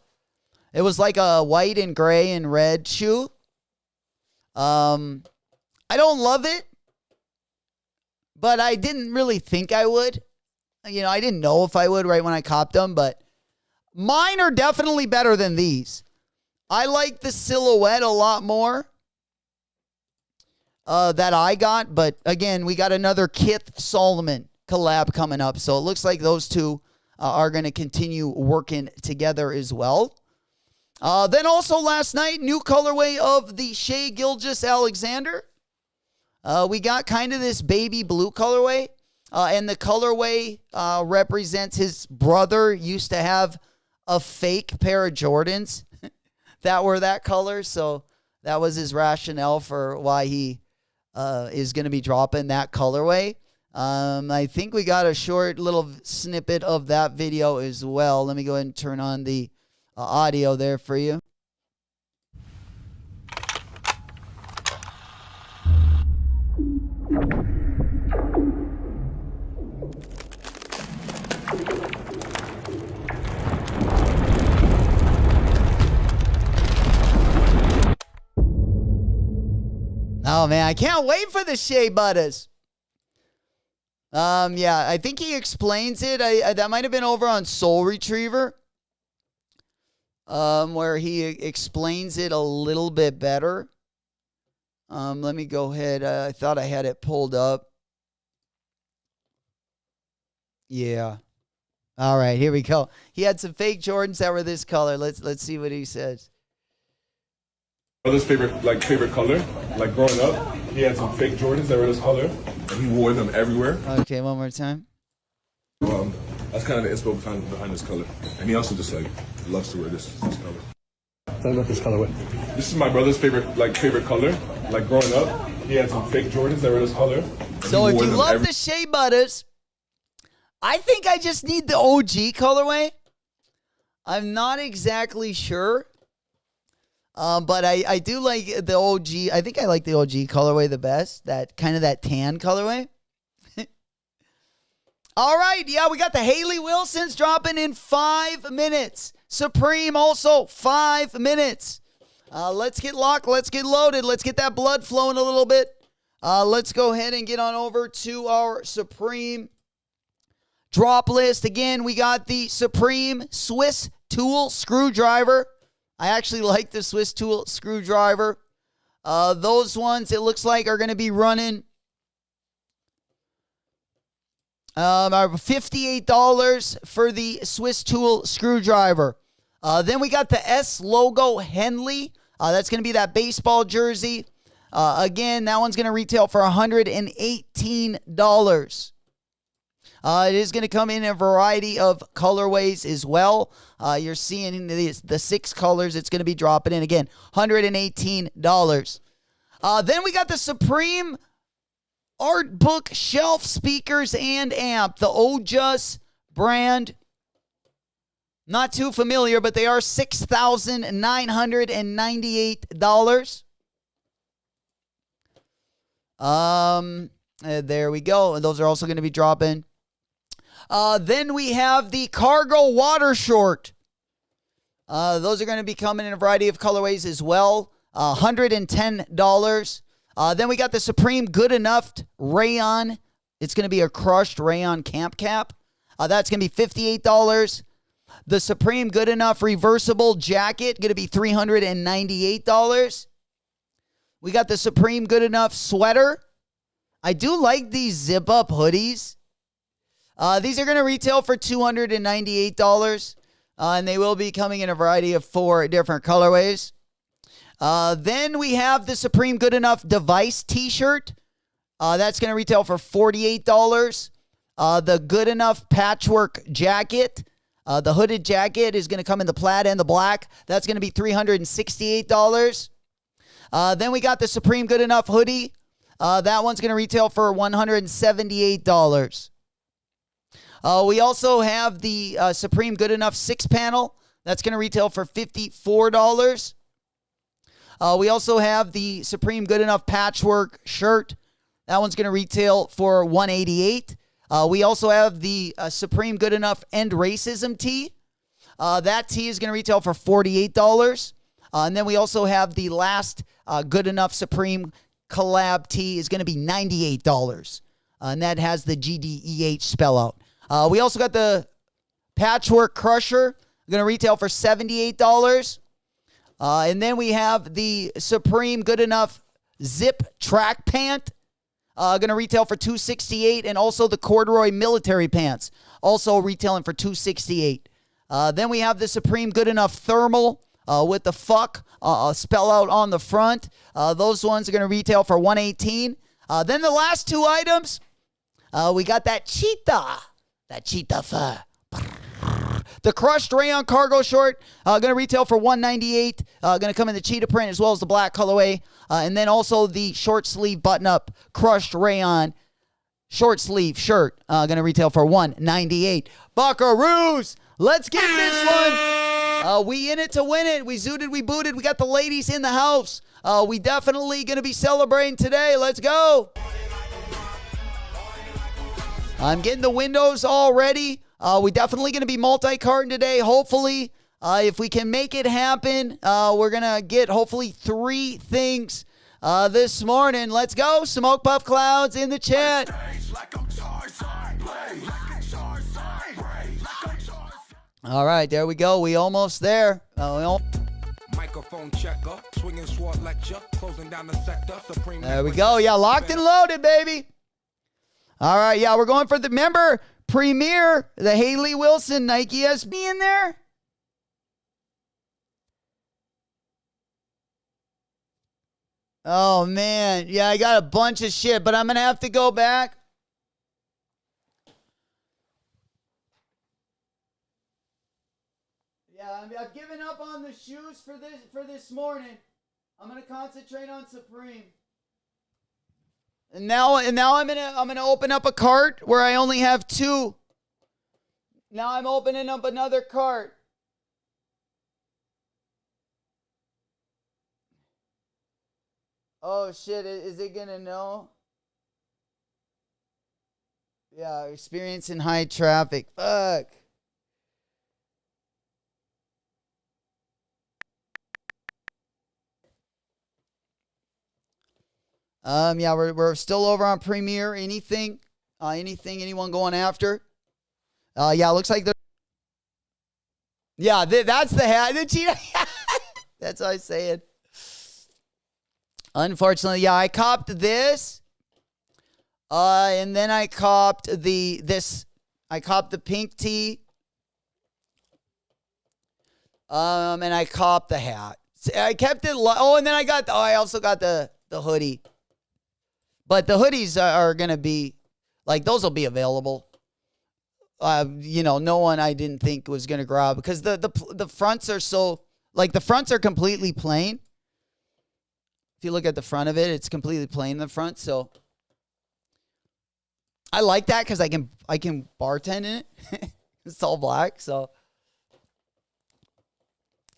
It was like a white and gray and red shoe. I don't love it, but I didn't really think I would. You know, I didn't know if I would right when I copped them, but mine are definitely better than these. I like the silhouette a lot more that I got, but again, we got another Kith Solomon collab coming up, so it looks like those two are going to continue working together as well. Then also last night, new colorway of the Shea Gilgeous-Alexander. We got kind of this baby blue colorway, and the colorway represents his brother used to have a fake pair of Jordans that were that color, so that was his rationale for why he is going to be dropping that colorway. I think we got a short little snippet of that video as well. Let me go ahead and turn on the audio there for you. Oh man, I can't wait for the Shea Butters. Yeah, I think he explains it. That might have been over on Soul Retriever, where he explains it a little bit better. Let me go ahead. I thought I had it pulled up. Yeah. All right, here we go. He had some fake Jordans that were this color. Let's see what he says. Brother's favorite color. Like growing up, he had some fake Jordans that were this color, and he wore them everywhere. Okay, one more time. That's kind of the inspo behind this color, and he also just like loves to wear this color. Tell me about this colorway. This is my brother's favorite color. Like growing up, he had some fake Jordans that were this color. So if you love the Shea Butters, I think I just need the OG colorway. I'm not exactly sure. But I do like the OG. I think I like the OG colorway the best. That kind of that tan colorway. All right. Yeah, we got the Haley Wilsons dropping in 5 minutes. Supreme also 5 minutes. Let's get locked. Let's get loaded. Let's get that blood flowing a little bit. Let's go ahead and get on over to our Supreme drop list. Again, we got the Supreme Swiss tool screwdriver. I actually like the Swiss tool screwdriver. Those ones, it looks like, are going to be running $58 for the Swiss tool screwdriver. Then we got the S logo Henley. That's going to be that baseball jersey. Again, that one's going to retail for $118. It is going to come in a variety of colorways as well. You're seeing the 6 colors it's going to be dropping in. Again, $118. Then we got the Supreme Art Book Shelf Speakers and Amp. The Ojas brand. Not too familiar, but they are $6,998. There we go. Those are also going to be dropping. Then we have the Cargo Water Short. Those are going to be coming in a variety of colorways as well. $110. Then we got the Supreme Good Enough Rayon. It's going to be a crushed rayon camp cap. That's going to be $58. The Supreme Good Enough Reversible Jacket, going to be $398. We got the Supreme Good Enough Sweater. I do like these zip-up hoodies. These are going to retail for $298, and they will be coming in a variety of 4 different colorways. Then we have the Supreme Good Enough Device T-shirt. That's going to retail for $48. The Good Enough Patchwork Jacket. The hooded jacket is going to come in the plaid and the black. That's going to be $368. Then we got the Supreme Good Enough hoodie. That one's going to retail for $178. We also have the Supreme Good Enough 6-panel. That's going to retail for $54. We also have the Supreme Good Enough patchwork shirt. That one's going to retail for $188. We also have the Supreme Good Enough End Racism tee. That tee is going to retail for $48. And then we also have the last Good Enough Supreme collab tee is going to be $98. And that has the GDEH spell out. We also got the Patchwork Crusher, going to retail for $78. And then we have the Supreme Good Enough Zip Track Pant, going to retail for $268. And also the Corduroy Military Pants, also retailing for $268. Then we have the Supreme Good Enough Thermal with the fuck spell out on the front. Those ones are going to retail for $118. Then the last two items, we got that cheetah fur. The crushed rayon cargo short, going to retail for $198. Going to come in the cheetah print as well as the black colorway. And then also the short sleeve button up crushed rayon short sleeve shirt, going to retail for $198. Buckaroos, let's get this one. We in it to win it. We zooted, we booted. We got the ladies in the house. We definitely going to be celebrating today. Let's go. I'm getting the windows all ready. We definitely going to be multi-carting today. Hopefully, if we can make it happen, we're going to get hopefully 3 things this morning. Let's go. Smoke Puff Clouds in the chat. All right, there we go. We almost there. Microphone checker, swinging sword lecture, closing down the sector. Supreme. There we go. Yeah, locked and loaded, baby. All right, yeah, we're going for the member premiere, the Haley Wilson Nike SB in there. Oh, man. Yeah, I got a bunch of shit, but I'm going to have to go back. Yeah, I've given up on the shoes for this morning. I'm going to concentrate on Supreme. And now I'm gonna open up a cart where I only have 2. Now I'm opening up another cart. Oh shit, is it gonna know? Yeah, experiencing high traffic. Fuck. Yeah, we're still over on Premiere. Anything, anyone going after? Yeah, looks like the. Yeah, that's the hat. The cheetah. That's what I said. Unfortunately, yeah, I copped this. And then I copped I copped the pink tee. And I copped the hat. I kept it. And then I also got the hoodie. But the hoodies are going to be, like, those will be available. No one I didn't think was going to grab. Because the fronts are so, like, the fronts are completely plain. If you look at the front of it, it's completely plain in the front. So, I like that because I can bartend in it. It's all black. So,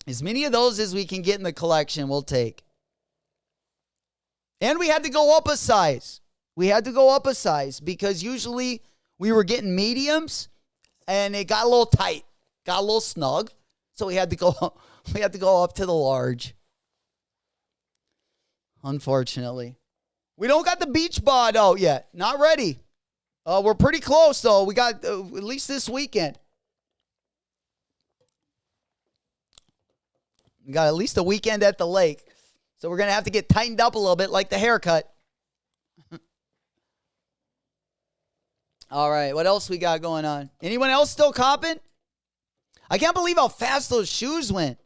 as many of those as we can get in the collection, we'll take. And we had to go up a size. Because usually we were getting mediums and it got a little tight, got a little snug. So we had to go up to the large. Unfortunately. We don't got the beach bod out yet. Not ready. We're pretty close though. We got at least this weekend. We got at least a weekend at the lake. So we're going to have to get tightened up a little bit like the haircut. All right, what else we got going on? Anyone else still copping? I can't believe how fast those shoes went.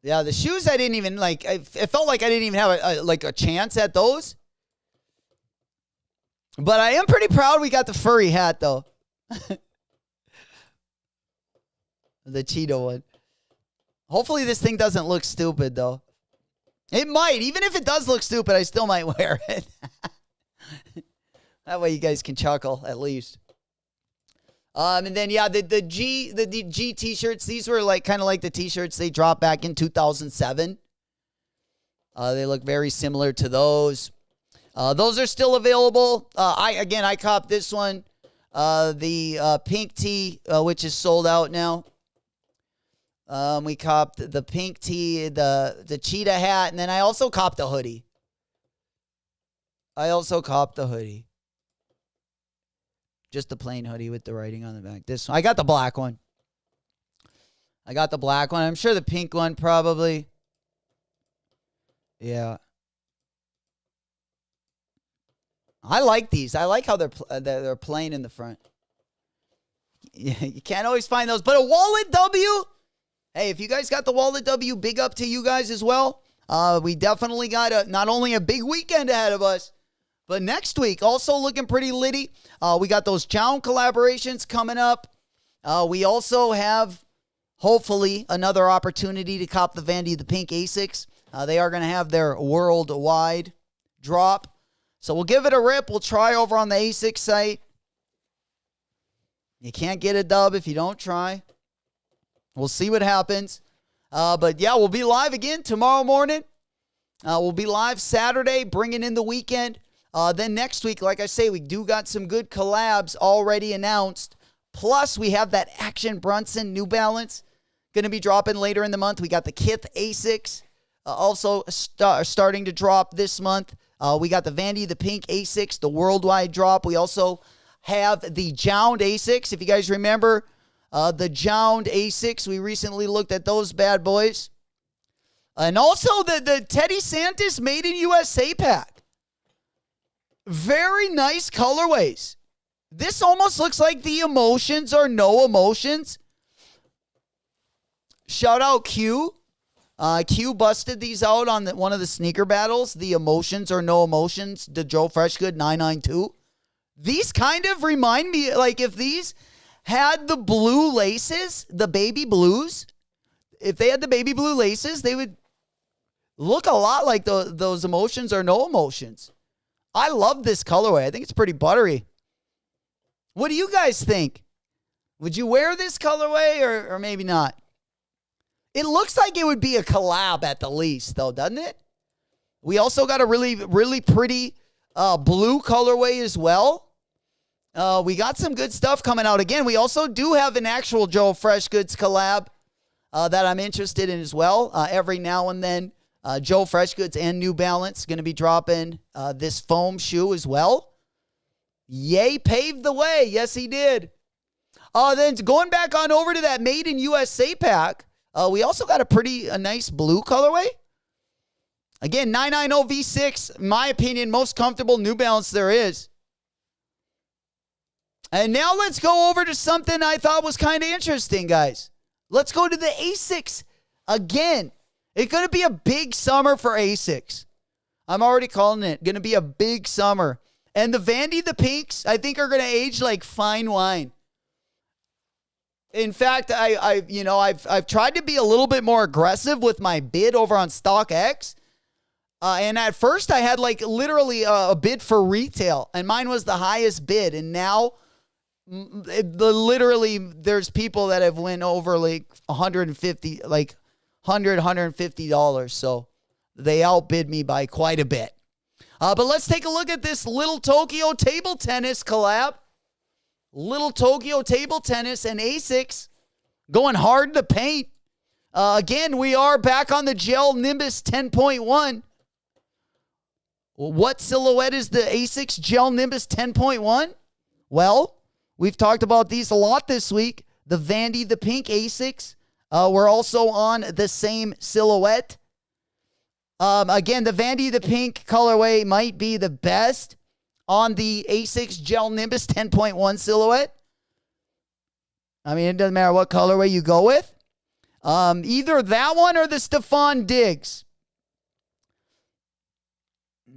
Yeah, the shoes I didn't even like. It felt like I didn't even have a chance at those. But I am pretty proud we got the furry hat though. The cheetah one. Hopefully this thing doesn't look stupid, though. It might. Even if it does look stupid, I still might wear it. That way you guys can chuckle at least. And then the G t-shirts. These were like kind of like the t-shirts they dropped back in 2007. They look very similar to those. Those are still available. I copped this one, the pink tee, which is sold out now. We copped the pink tee, the cheetah hat, and then I also copped the hoodie. Just the plain hoodie with the writing on the back. This one. I got the black one. I'm sure the pink one probably. Yeah. I like these. I like how they're plain in the front. Yeah, you can't always find those. But a wallet W. Hey, if you guys got the wallet W, big up to you guys as well. We definitely got not only a big weekend ahead of us, but next week also looking pretty litty. We got those Jown collaborations coming up. We also have, hopefully, another opportunity to cop the Vandy the Pink Asics. They are going to have their worldwide drop. So we'll give it a rip. We'll try over on the Asics site. You can't get a dub if you don't try. We'll see what happens. But yeah, we'll be live again tomorrow morning. We'll be live Saturday, bringing in the weekend. Then next week, like I say, we do got some good collabs already announced. Plus, we have that Action Brunson New Balance going to be dropping later in the month. We got the Kith Asics also starting to drop this month. We got the Vandy the Pink Asics, the worldwide drop. We also have the Jound Asics. If you guys remember the Jound Asics, we recently looked at those bad boys. And also the Teddy Santis Made in USA pack. Very nice colorways. This almost looks like the Emotions or No Emotions. Shout out Q. Q busted these out on one of the sneaker battles. The Emotions or No Emotions. The Joe Freshgood 992. These kind of remind me, like if these had the blue laces, the baby blues. If they had the baby blue laces, they would look a lot like those Emotions or No Emotions. I love this colorway. I think it's pretty buttery. What do you guys think? Would you wear this colorway or maybe not? It looks like it would be a collab at the least, though, doesn't it? We also got a really, really pretty blue colorway as well. We got some good stuff coming out. Again, we also do have an actual Joe Freshgoods collab that I'm interested in as well. Every now and then, Joe Freshgoods and New Balance going to be dropping this foam shoe as well. Ye paved the way. Yes, he did. Then going back on over to that Made in USA pack, we also got a nice blue colorway. Again, 990 V6, in my opinion, most comfortable New Balance there is. And now let's go over to something I thought was kind of interesting, guys. Let's go to the Asics again. It's going to be a big summer for Asics. I'm already calling it. Going to be a big summer. And the Vandy the Pinks, I think, are going to age like fine wine. In fact, I've tried to be a little bit more aggressive with my bid over on StockX. And at first, I had like literally a bid for retail, and mine was the highest bid. And now, literally, there's people that have went over like $150. So they outbid me by quite a bit. But let's take a look at this Little Tokyo Table Tennis collab. Little Tokyo Table Tennis and Asics going hard to paint. Again, we are back on the Gel Nimbus 10.1. What silhouette is the Asics Gel Nimbus 10.1? Well, we've talked about these a lot this week. The Vandy the Pink Asics. We're also on the same silhouette. Again, the Vandy the Pink colorway might be the best on the Asics Gel Nimbus 10.1 silhouette. I mean, it doesn't matter what colorway you go with. Either that one or the Stephon Diggs.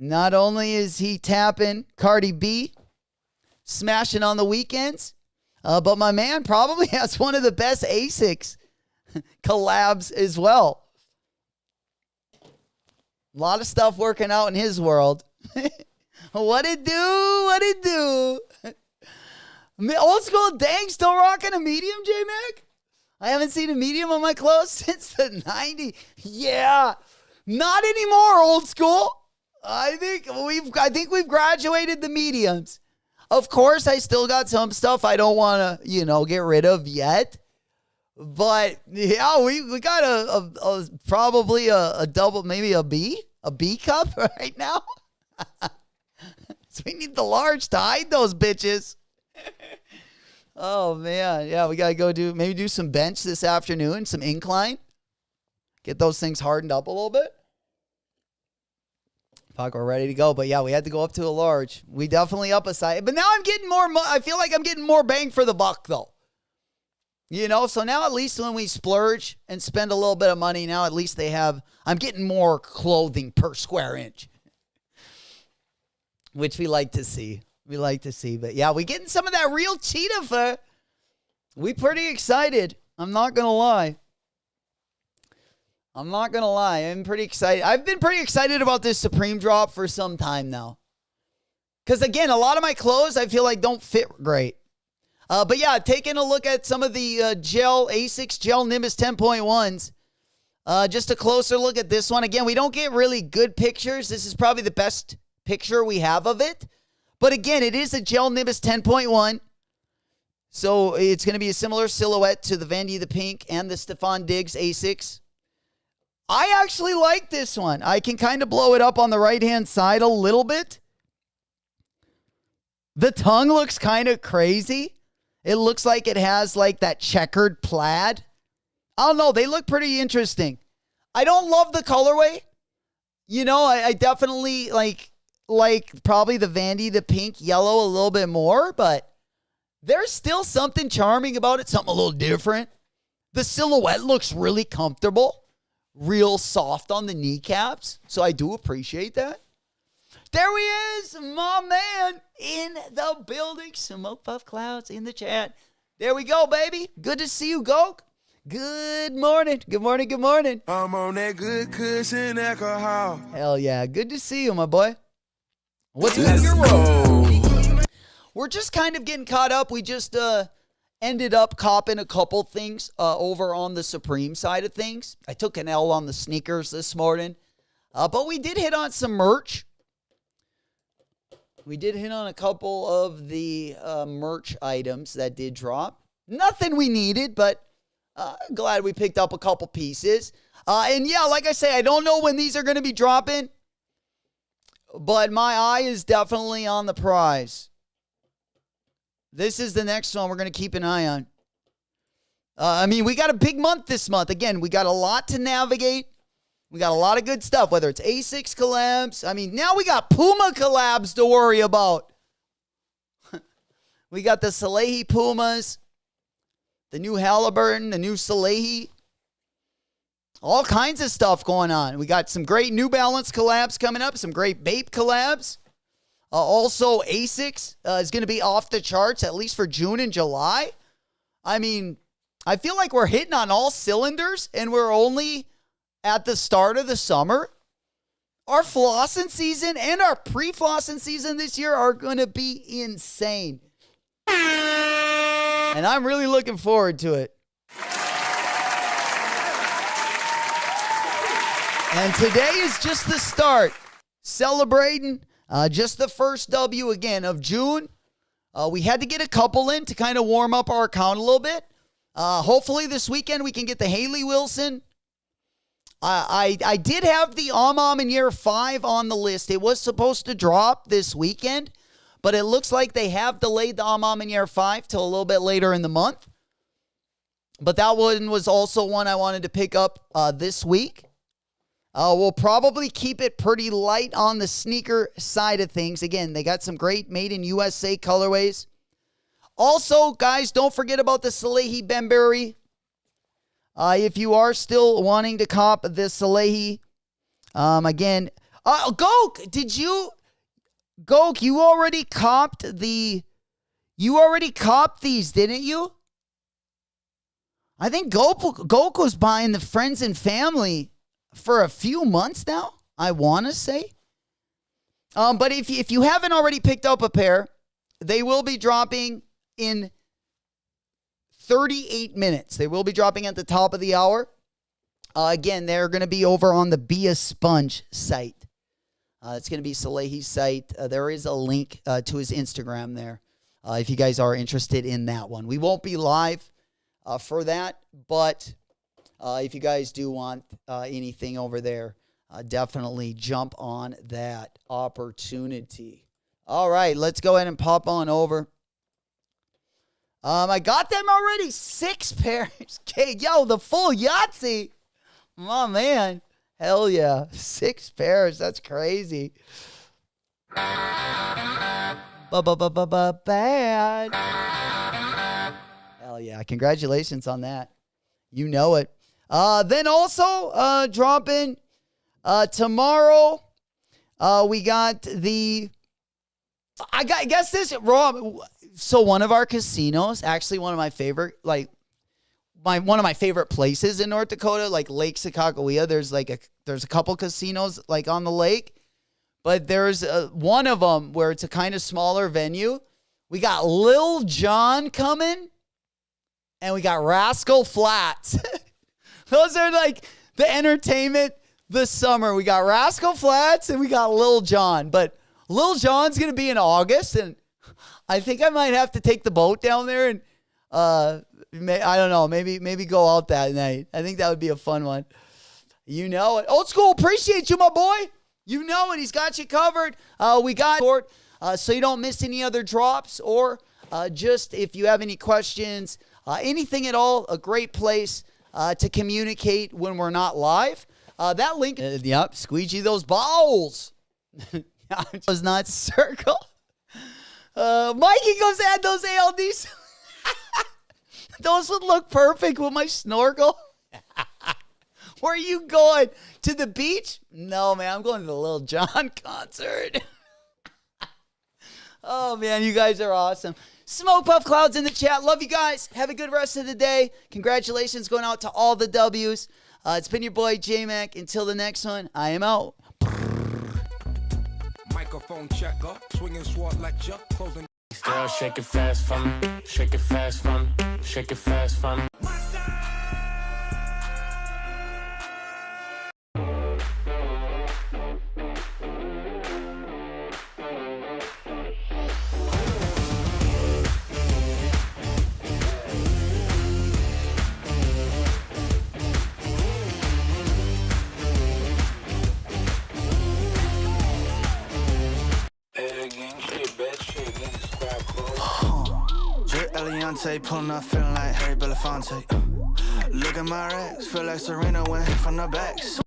Not only is he tapping Cardi B, smashing on the weekends, but my man probably has one of the best Asics collabs as well. A lot of stuff working out in his world. What it do? What it do? Old school dang, still rocking a medium, J-Mac? I haven't seen a medium on my clothes since the 90s. Yeah. Not anymore, old school. I think we've graduated the mediums. Of course, I still got some stuff I don't want to, get rid of yet. But yeah, we got a probably a double, maybe a B cup right now. So we need the large to hide those bitches. Oh man, yeah, we gotta go do some bench this afternoon, some incline. Get those things hardened up a little bit. Fuck, we're ready to go. But yeah, we had to go up to a large. We definitely up a size. But now I'm getting more. I feel like I'm getting more bang for the buck though. So now at least when we splurge and spend a little bit of money, now at least I'm getting more clothing per square inch. Which we like to see. But yeah, we getting some of that real cheetah fur. We pretty excited. I'm not going to lie. I'm pretty excited. I've been pretty excited about this Supreme drop for some time now. Because again, a lot of my clothes I feel like don't fit great. But yeah, taking a look at some of the Asics Gel Nimbus 10.1s. Just a closer look at this one. Again, we don't get really good pictures. This is probably the best picture we have of it. But again, it is a Gel Nimbus 10.1. So it's going to be a similar silhouette to the Vandy the Pink and the Stefan Diggs Asics. I actually like this one. I can kind of blow it up on the right-hand side a little bit. The tongue looks kind of crazy. It looks like it has like that checkered plaid. I don't know. They look pretty interesting. I don't love the colorway. I definitely like probably the Vandy, the pink, yellow a little bit more, but there's still something charming about it, something a little different. The silhouette looks really comfortable, real soft on the kneecaps, so I do appreciate that. There he is, my man, in the building. Smoke puff clouds in the chat. There we go, baby. Good to see you, Gok. Good morning. Good morning. Good morning. I'm on that good cushion alcohol. Hell yeah. Good to see you, my boy. What's in your world? We're just kind of getting caught up. We just ended up copping a couple things over on the Supreme side of things. I took an L on the sneakers this morning. But we did hit on some merch. We did hit on a couple of the merch items that did drop. Nothing we needed, but glad we picked up a couple pieces. And yeah, like I say, I don't know when these are going to be dropping, but my eye is definitely on the prize. This is the next one we're going to keep an eye on. We got a big month this month. Again, we got a lot to navigate. We got a lot of good stuff, whether it's Asics collabs. Now we got Puma collabs to worry about. We got the Salehe Pumas, the new Halliburton, the new Salehe. All kinds of stuff going on. We got some great New Balance collabs coming up, some great Bape collabs. Also, Asics is going to be off the charts, at least for June and July. I feel like we're hitting on all cylinders, and we're only at the start of the summer. Our flossing season and our pre-flossing season this year are going to be insane. And I'm really looking forward to it. And today is just the start. Celebrating just the first W again of June. We had to get a couple in to kind of warm up our account a little bit. Hopefully this weekend we can get the Haley Wilson. I did have the Amam in year 5 on the list. It was supposed to drop this weekend, but it looks like they have delayed the Amam in year 5 till a little bit later in the month. But that one was also one I wanted to pick up this week. We'll probably keep it pretty light on the sneaker side of things. Again, they got some great made in USA colorways. Also, guys, don't forget about the Salehe Bembury. If you are still wanting to cop the Salehe, again, Gok, you already copped these, didn't you? I think Gok was buying the Friends and Family for a few months now, I want to say. But if you haven't already picked up a pair, they will be dropping in 38 minutes. They will be dropping at the top of the hour. Again, they're going to be over on the Be a Sponge site. It's going to be Salehe's site. There is a link to his Instagram there if you guys are interested in that one. We won't be live for that, but if you guys do want anything over there, definitely jump on that opportunity. All right, let's go ahead and pop on over. I got them already. 6 pairs. Okay, yo, the full Yahtzee. Oh, man. Hell yeah. 6 pairs. That's crazy. Bad. Hell yeah. Congratulations on that. You know it. Then also dropping tomorrow. We got the... I guess this wrong. So one of our casinos, actually one of my favorite, one of my favorite places in North Dakota, like Lake Sakakawea. There's a couple casinos like on the lake, but there's one of them where it's a kind of smaller venue. We got Lil Jon coming, and we got Rascal Flatts. Those are like the entertainment this summer. We got Rascal Flatts and we got Lil Jon, but Lil Jon's gonna be in August, and I think I might have to take the boat down there and I don't know, maybe go out that night. I think that would be a fun one. You know it. Old School, appreciate you, my boy. You know it. He's got you covered. We got short, so you don't miss any other drops, or just if you have any questions, anything at all, a great place to communicate when we're not live. That link, yep, squeegee those balls. Was not circle. Mikey goes add those ALDs. Those would look perfect with my snorkel. Where are you going? To the beach? No, man, I'm going to the Lil Jon concert. Oh, man, you guys are awesome. Smoke Puff Clouds in the chat. Love you guys. Have a good rest of the day. Congratulations going out to all the W's. It's been your boy, J-Mac. Until the next one, I am out. Microphone checker, swinging sword lecture, closing. Girl, shake it fast for me. Shake it fast for me. Shake it fast for me. Eliante, pulling up, feeling like Harry Belafonte. Look at my racks, feel like Serena went from the backs.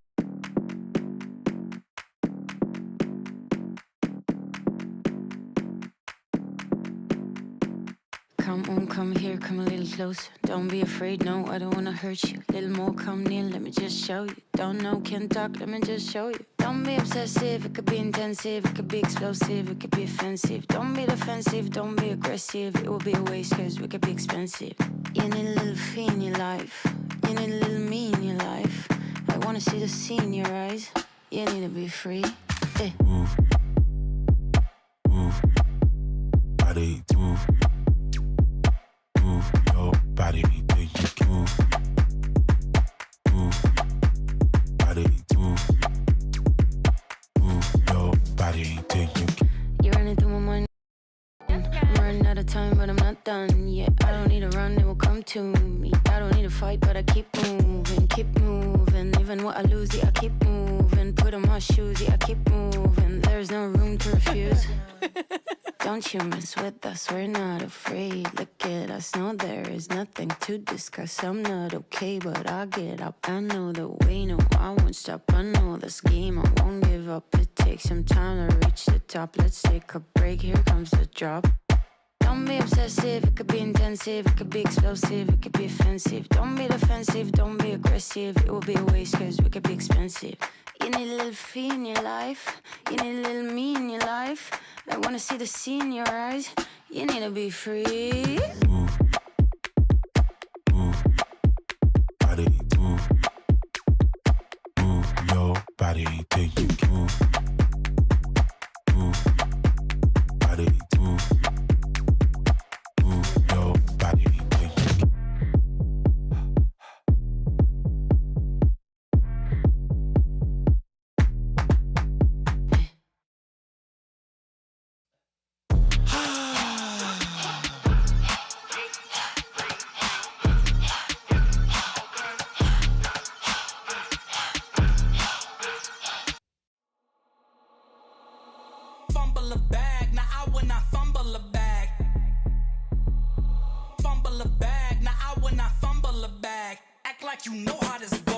Come on, come here, come a little closer. Don't be afraid, no, I don't wanna hurt you. Little more, come near, let me just show you. Don't know, can't talk, let me just show you. Don't be obsessive, it could be intensive, it could be explosive, it could be offensive. Don't be defensive, don't be aggressive, it will be a waste cause we could be expensive. You need a little fee in your life, you need a little me in your life. I wanna see the sea in your eyes, you need to be free. Hey. Move, move, body, move. Move your body, do you move? Move, body, move. Move your body, do you? You're running through my mind. I'm running out of time, but I'm not done yet. I don't need to run, it will come to me. I don't need to fight, but I keep moving, keep moving. Even what I lose, yeah, I keep moving. Put on my shoes, yeah, I keep moving. There's no room to refuse. Don't you mess with us, we're not afraid. Look at us, no, there is nothing to discuss. I'm not okay, but I'll get up. I know the way, no, I won't stop. I know this game, I won't give up. It takes some time to reach the top. Let's take a break, here comes the drop. Don't be obsessive, it could be intensive, it could be explosive, it could be offensive. Don't be defensive, don't be aggressive, it will be a waste cause we could be expensive. You need a little fee in your life, you need a little me in your life. I wanna see the sea in your eyes, you need to be free. Move, move, body, move. Move your body, do you move? Move. fumble a bag, now I when I fumble a bag. Fumble a bag, now I when I fumble a bag. Act like you know how this goes.